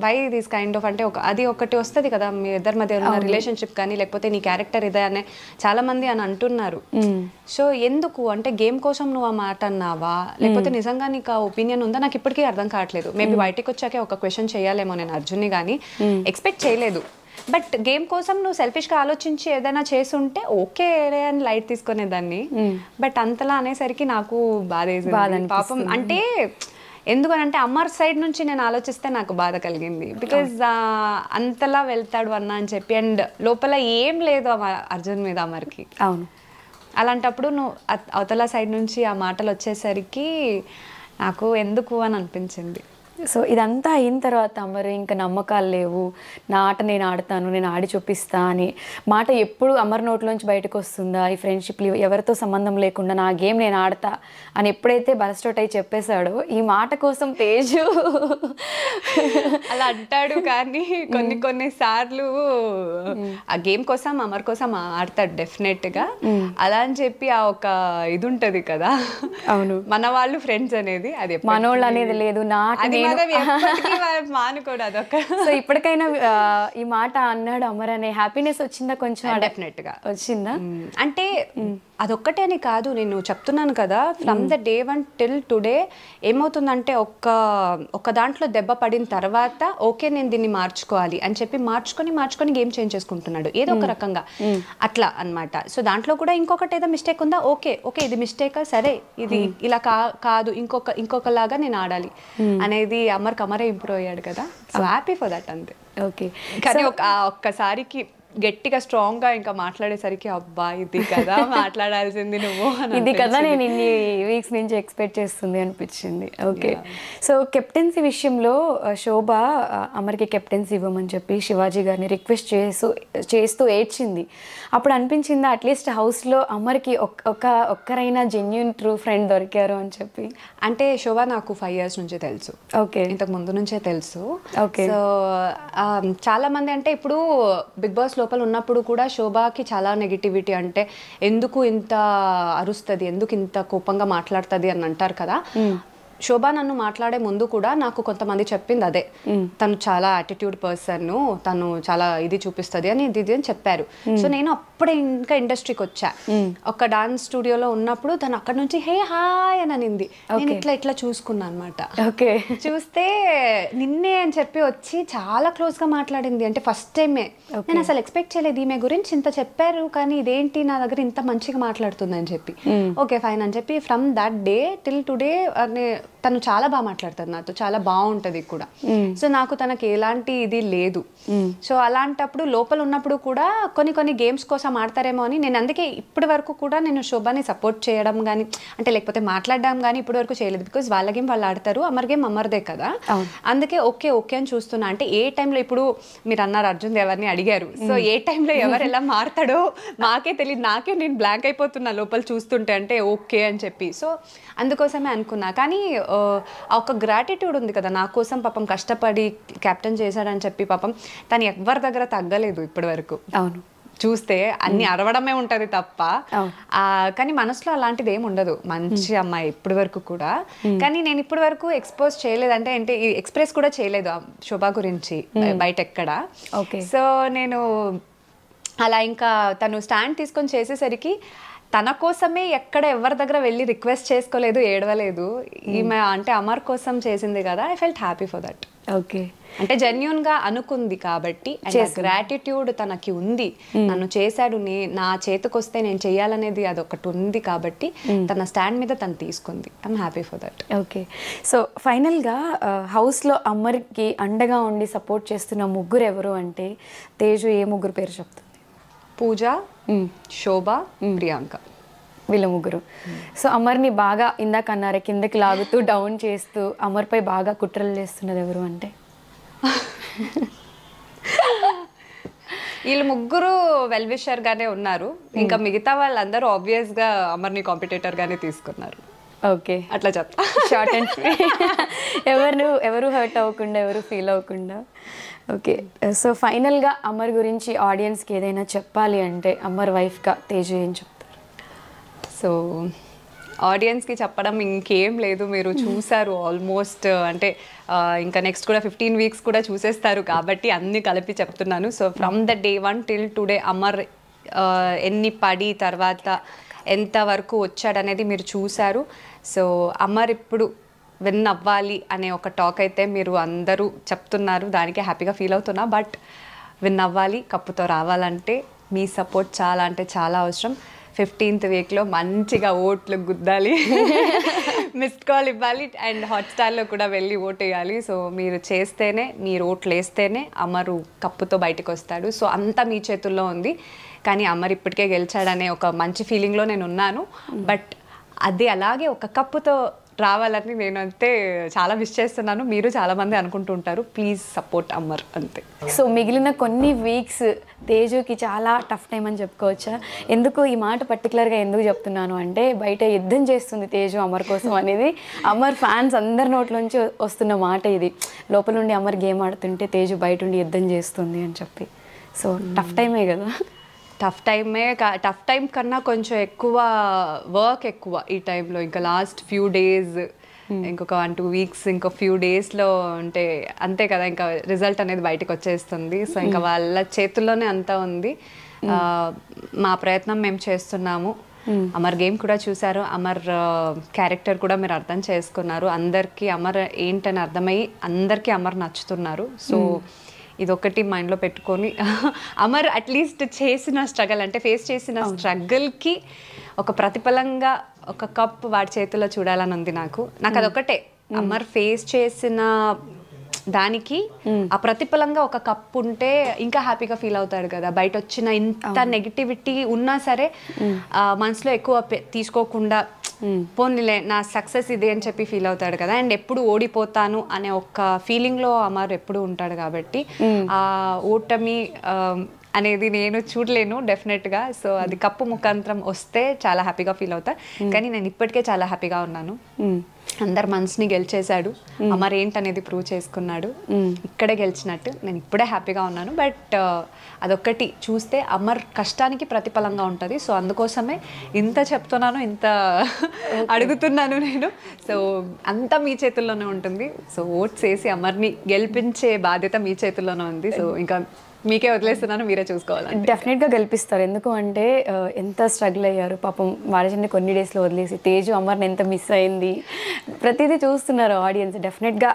why this kind of అంటే అది ఒకటి వస్తుంది కదా మీ ఇద్దరి మధ్య ఉన్న రిలేషన్షిప్ కానీ లేకపోతే నీ క్యారెక్టర్ ఇదే అనే చాలా మంది అని అంటున్నారు. సో ఎందుకు అంటే గేమ్ కోసం నువ్వు ఆ మాట అన్నావా లేకపోతే నిజంగా నీకు ఆ ఒపీనియన్ ఉందా నాకు ఇప్పటికీ అర్థం కావట్లేదు. మేబీ బయటికి వచ్చాకే ఒక క్వశ్చన్ చేయాలేమో నేను అర్జున్ని, కానీ ఎక్స్పెక్ట్ చేయలేదు. బట్ గేమ్ కోసం నువ్వు సెల్ఫిష్గా ఆలోచించి ఏదైనా చేసుంటే ఓకే అని లైట్ తీసుకునేదాన్ని, బట్ అంతలా అనేసరికి నాకు బాధ పాపం. అంటే ఎందుకనంటే అమర్ సైడ్ నుంచి నేను ఆలోచిస్తే నాకు బాధ కలిగింది, బికాజ్ అంతలా వెళ్తాడు అన్న అని చెప్పి, అండ్ లోపల ఏం లేదు అర్జున్ మీద అమర్కి. అవును, అలాంటప్పుడు నువ్వు అవతల సైడ్ నుంచి ఆ మాటలు వచ్చేసరికి నాకు ఎందుకు అని అనిపించింది. సో ఇదంతా అయిన తర్వాత మరి ఇంకా నమ్మకాలు లేవు, నా ఆట నేను ఆడతాను, నేను ఆడి చూపిస్తా అని మాట ఎప్పుడు అమర్ నోట్లోంచి బయటకు వస్తుందా? ఈ ఫ్రెండ్షిప్ ఎవరితో సంబంధం లేకుండా నా గేమ్ నేను ఆడతా అని ఎప్పుడైతే బలస్టోట్ అయి చెప్పేశాడో, ఈ మాట కోసం తేజు అలా అంటాడు, కానీ కొన్ని సార్లు ఆ గేమ్ కోసం అమర్ కోసం ఆడతాడు డెఫినెట్గా. అలా అని చెప్పి ఆ ఒక ఇది ఉంటది కదా, అవును మన వాళ్ళు ఫ్రెండ్స్ అనేది, అది మనోళ్ళు అనేది లేదు, నా మానుకోడు అదొక. సో ఇప్పటికైనా ఈ మాట అన్నాడు అమర్ అనే హ్యాపీనెస్ వచ్చిందా? కొంచెం డెఫినెట్ గా వచ్చిందా? అంటే అదొక్కటే అని కాదు, నేను చెప్తున్నాను కదా, from the day 1 till today ఏమవుతుందంటే ఒక్క దాంట్లో దెబ్బ పడిన తర్వాత ఓకే నేను దీన్ని మార్చుకోవాలి అని చెప్పి మార్చుకొని గేమ్ చేంజ్ చేసుకుంటున్నాడు ఏదో ఒక రకంగా, అట్లా అన్నమాట. సో దాంట్లో కూడా ఇంకొకటి ఏదో మిస్టేక్ ఉందా, ఓకే ఇది మిస్టేకా, సరే ఇది ఇలా కాదు ఇంకొకలాగా నేను ఆడాలి అనేది అమరే ఇంప్రూవ్ అయ్యాడు కదా. సో హ్యాపీ ఫర్ దట్ అంతే. ఓకే, కానీ ఒక్కసారికి గట్టిగా స్ట్రాంగ్ గా ఇంకా మాట్లాడేసరికి అబ్బా ఇది కదా మాట్లాడాల్సింది నువ్వు, ఇది కదా నేను ఇన్ని వీక్స్ నుంచి ఎక్స్పెక్ట్ చేస్తుంది అనిపించింది. ఓకే, సో కెప్టెన్సీ విషయంలో శోభ అమర్కి కెప్టెన్సీ ఇవ్వమని చెప్పి శివాజీ గారిని రిక్వెస్ట్ చేస్తూ ఏడ్చింది. అప్పుడు అనిపించిందా అట్లీస్ట్ హౌస్లో అమర్కి ఒక్కరైనా జెన్యూన్ ట్రూ ఫ్రెండ్ దొరికారు అని చెప్పి? అంటే శోభ నాకు 5 years నుంచి తెలుసు. ఓకే, ఇంతకు ముందు నుంచే తెలుసు. ఓకే, సో చాలా మంది అంటే ఇప్పుడు బిగ్ బాస్ లోపల ఉన్నప్పుడు కూడా శోభకి చాలా నెగిటివిటీ, అంటే ఎందుకు ఇంత అరుస్తుంది, ఎందుకు ఇంత కోపంగా మాట్లాడుతుంది అని అంటారు కదా. శోభ నన్ను మాట్లాడే ముందు కూడా నాకు కొంతమంది చెప్పింది అదే, తను చాలా యాటిట్యూడ్ పర్సన్, తను చాలా ఇది చూపిస్తుంది అని ఇది అని చెప్పారు. సో నేను అప్పుడే ఇంకా ఇండస్ట్రీకి వచ్చా. ఒక డాన్స్ స్టూడియోలో ఉన్నప్పుడు తను అక్కడ నుంచి హే హాయ్ అని అనింది. నేను ఇట్లా చూసుకున్నా అనమాట. ఓకే, చూస్తే నిన్నే అని చెప్పి వచ్చి చాలా క్లోజ్ గా మాట్లాడింది. అంటే ఫస్ట్ టైమే, నేను అసలు ఎక్స్పెక్ట్ చేయలేదు ఈమె గురించి ఇంత చెప్పారు, కానీ ఇదేంటి నా దగ్గర ఇంత మంచిగా మాట్లాడుతుంది అని చెప్పి. ఓకే ఫైన్ అని చెప్పి from that day till today తను చాలా బాగా మాట్లాడుతుంది నాతో, చాలా బాగుంటది కూడా. సో నాకు తనకి ఎలాంటి ఇది లేదు. సో అలాంటప్పుడు లోపల ఉన్నప్పుడు కూడా కొన్ని గేమ్స్ కోసం ఆడతారేమో అని నేను అందుకే ఇప్పటి వరకు కూడా నేను శోభని సపోర్ట్ చేయడం కానీ అంటే లేకపోతే మాట్లాడడం కానీ ఇప్పటి వరకు చేయలేదు. బికాజ్ వాళ్ళ గేమ్ వాళ్ళు ఆడతారు, అమర్ గేమ్ అమర్దే కదా. అందుకే ఓకే అని చూస్తున్నా. అంటే ఏ టైంలో ఇప్పుడు మీరు అన్నారు అర్జున్ ఎవరిని అడిగారు, సో ఏ టైంలో ఎవరు ఎలా మారుతాడో నాకే తెలియదు, నేను బ్లాంక్ అయిపోతున్నా లోపల చూస్తుంటే, అంటే ఓకే అని చెప్పి. సో అందుకోసమే అనుకున్నా. కానీ ఒక గ్రాటిట్యూడ్ ఉంది కదా నా కోసం, పాపం కష్టపడి క్యాప్టెన్ చేశాడని చెప్పి పాపం తను ఎవరి దగ్గర తగ్గలేదు ఇప్పటి వరకు. అవును, చూస్తే అన్ని అరవడమే ఉంటది తప్ప, కానీ మనసులో అలాంటిది ఏమి ఉండదు. మంచి అమ్మాయి ఇప్పటి వరకు కూడా. కానీ నేను ఇప్పటి వరకు ఎక్స్పోజ్ చేయలేదు, అంటే ఎక్స్ప్రెస్ కూడా చేయలేదు శోభ గురించి బయట ఎక్కడ. సో నేను అలా ఇంకా తను స్టాండ్ తీసుకొని చేసేసరికి తన కోసమే ఎక్కడ ఎవరి దగ్గర వెళ్ళి రిక్వెస్ట్ చేసుకోలేదు, ఏడవలేదు. ఈమె అంటే అమర్ కోసం చేసింది కదా, I felt happy for that. Okay, అంటే జెన్యూన్ గా అనుకుంది కాబట్టి, గ్రాటిట్యూడ్ తనకి ఉంది. నన్ను చేశాడు, నా చేతికొస్తే నేను చెయ్యాలనేది అదొకటి ఉంది కాబట్టి తన స్టాండ్ మీద తను తీసుకుంది. I'm happy for that. Okay, so ఫైనల్గా హౌస్లో అమర్కి అండగా ఉండి సపోర్ట్ చేస్తున్న ముగ్గురు ఎవరు అంటే తేజు ఏ ముగ్గురు పేరు చెప్తుంది? పూజ, శోభ, ప్రియాంక, వీళ్ళ ముగ్గురు. సో అమర్ని బాగా ఇందాక అన్నారే కిందకి లాగుతూ డౌన్ చేస్తూ అమర్పై బాగా కుట్రలు చేస్తున్నది ఎవరు అంటే? వీళ్ళు ముగ్గురు వెల్ విషర్ గానే ఉన్నారు, ఇంకా మిగతా వాళ్ళందరూ ఆబ్వియస్ గా అమర్ని కాంపిటేటర్ గానే తీసుకున్నారు. ఓకే, అట్లా చెప్తా. షార్ట్ అండ్ ఎవరు హర్ట్ అవ్వకుండా, ఎవరు ఫీల్ అవ్వకుండా. ఓకే, సో ఫైనల్గా అమర్ గురించి ఆడియన్స్కి ఏదైనా చెప్పాలి అంటే అమర్ వైఫ్గా తేజు ఏం చెప్తారు? సో ఆడియన్స్కి చెప్పడం ఇంకేం లేదు, మీరు చూసారు ఆల్మోస్ట్. అంటే ఇంకా నెక్స్ట్ కూడా 15 వీక్స్ కూడా చూసేస్తారు కాబట్టి అన్నీ కలిపి చెప్తున్నాను. So from the day 1 till today Amar ఎన్ని పడి తర్వాత ఎంతవరకు వచ్చాడనేది మీరు చూశారు. సో అమర్ ఇప్పుడు విన్ అవ్వాలి అనే ఒక టాక్ అయితే మీరు అందరూ చెప్తున్నారు, దానికే హ్యాపీగా ఫీల్ అవుతున్నా. బట్ విన్ అవ్వాలి, కప్పుతో రావాలంటే మీ సపోర్ట్ చాలా అంటే చాలా అవసరం. 15th వీక్లో మంచిగా ఓట్లు గుద్దాలి, మిస్డ్ కాల్ ఇవ్వాలి, అండ్ హాట్స్టార్లో కూడా వెళ్ళి ఓట్ వేయాలి. సో మీరు చేస్తేనే, మీరు ఓట్లు వేస్తేనే అమరు కప్పుతో బయటకు వస్తాడు. సో అంతా మీ చేతుల్లో ఉంది. కానీ అమర్ ఇప్పటికే గెలిచాడనే ఒక మంచి ఫీలింగ్లో నేను ఉన్నాను. బట్ అది అలాగే ఒక కప్పుతో రావాలని నేనంతే చాలా విష్ చేస్తున్నాను. మీరు చాలామంది అనుకుంటుంటారు, ప్లీజ్ సపోర్ట్ అమర్ అంతే. సో మిగిలిన కొన్ని వీక్స్ తేజుకి చాలా టఫ్ టైం అని చెప్పుకోవచ్చా? ఎందుకు ఈ మాట పర్టికులర్గా ఎందుకు చెప్తున్నాను అంటే, బయట యుద్ధం చేస్తుంది తేజు అమర్ కోసం అనేది అమర్ ఫ్యాన్స్ అందరి నోట్లోంచి వస్తున్న మాట ఇది. లోపల నుండి అమర్ గేమ్ ఆడుతుంటే తేజు బయట ఉండి యుద్ధం చేస్తుంది అని చెప్పి. సో టఫ్ టైమే కదా? టఫ్ టైం కన్నా కొంచెం ఎక్కువ వర్క్ ఎక్కువ ఈ టైంలో. ఇంకా లాస్ట్ ఫ్యూ డేస్, ఇంకొక 1-2 వీక్స్, ఇంకో ఫ్యూ డేస్లో ఉంటే అంతే కదా, ఇంకా రిజల్ట్ అనేది బయటకు వచ్చేస్తుంది. సో ఇంకా వాళ్ళ చేతుల్లోనే అంతా ఉంది. మా ప్రయత్నం మేము చేస్తున్నాము. అమర్ గేమ్ కూడా చూసారు, అమర్ క్యారెక్టర్ కూడా మీరు అర్థం చేసుకున్నారు. అందరికీ అమర్ ఏంటని అర్థమయ్యి అందరికీ అమర్ నచ్చుతున్నారు. సో ఇదొకటి మైండ్లో పెట్టుకొని అమర్ అట్లీస్ట్ చేసిన స్ట్రగల్, అంటే ఫేస్ చేసిన స్ట్రగల్కి ఒక ప్రతిఫలంగా ఒక కప్ వాడి చేతుల్లో చూడాలని ఉంది నాకు. అదొకటే, అమర్ ఫేస్ చేసిన దానికి ఆ ప్రతిఫలంగా ఒక కప్ ఉంటే ఇంకా హ్యాపీగా ఫీల్ అవుతాడు కదా. బయట వచ్చిన ఇంత నెగిటివిటీ ఉన్నా సరే మనసులో ఎక్కువ తీసుకోకుండా పోనీలే నా సక్సెస్ ఇది అని చెప్పి ఫీల్ అవుతాడు కదా. అండ్ ఎప్పుడు ఓడిపోతాను అనే ఒక ఫీలింగ్లో అమర్ ఎప్పుడు ఉంటాడు కాబట్టి ఆ ఓటమి అనేది నేను చూడలేను డెఫినెట్గా. సో అది కప్పు ముఖాంతరం వస్తే చాలా హ్యాపీగా ఫీల్ అవుతా. కానీ నేను ఇప్పటికే చాలా హ్యాపీగా ఉన్నాను. అందరు మనసుని గెలిచేశాడు, అమర్ ఏంటనేది ప్రూవ్ చేసుకున్నాడు, ఇక్కడే గెలిచినట్టు. నేను ఇప్పుడే హ్యాపీగా ఉన్నాను. బట్ అదొక్కటి చూస్తే అమర్ కష్టానికి ప్రతిఫలంగా ఉంటుంది. సో అందుకోసమే ఇంత చెప్తున్నాను, ఇంత అడుగుతున్నాను నేను. సో అంతా మీ చేతుల్లోనే ఉంటుంది. సో ఓట్స్ వేసి అమర్ని గెలిపించే బాధ్యత మీ చేతుల్లోనే ఉంది. సో ఇంకా మీకే వదిలేస్తున్నాను, మీరే చూసుకోవాలి. డెఫినెట్గా గెలిపిస్తారు. ఎందుకు అంటే ఎంత స్ట్రగుల్ అయ్యారు పాపం, వాడిని కొన్ని డేస్లో వదిలేసి తేజు అమర్ని ఎంత మిస్ అయింది ప్రతిదీ చూస్తున్నారు ఆడియన్స్. డెఫినెట్గా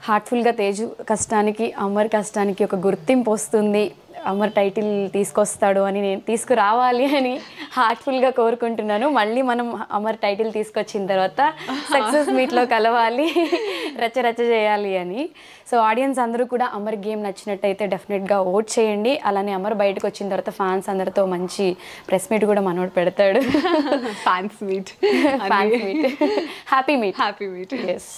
హార్ట్ఫుల్గా తేజు కష్టానికి అమర్ కష్టానికి ఒక గుర్తింపు వస్తుంది, అమర్ టైటిల్ తీసుకొస్తాడు అని, నేను తీసుకురావాలి అని హార్ట్ఫుల్గా కోరుకుంటున్నాను. మళ్ళీ మనం అమర్ టైటిల్ తీసుకొచ్చిన తర్వాత సక్సెస్ మీట్లో కలవాలి, రచ్చ చేయాలి అని. సో ఆడియన్స్ అందరూ కూడా అమర్ గేమ్ నచ్చినట్టయితే డెఫినెట్గా ఓట్ చేయండి. అలానే అమర్ బయటకు వచ్చిన తర్వాత ఫ్యాన్స్ అందరితో మంచి ప్రెస్ మీట్ కూడా మనోడు పెడతాడు. Fans meet, happy meet. Happy meet. Yes.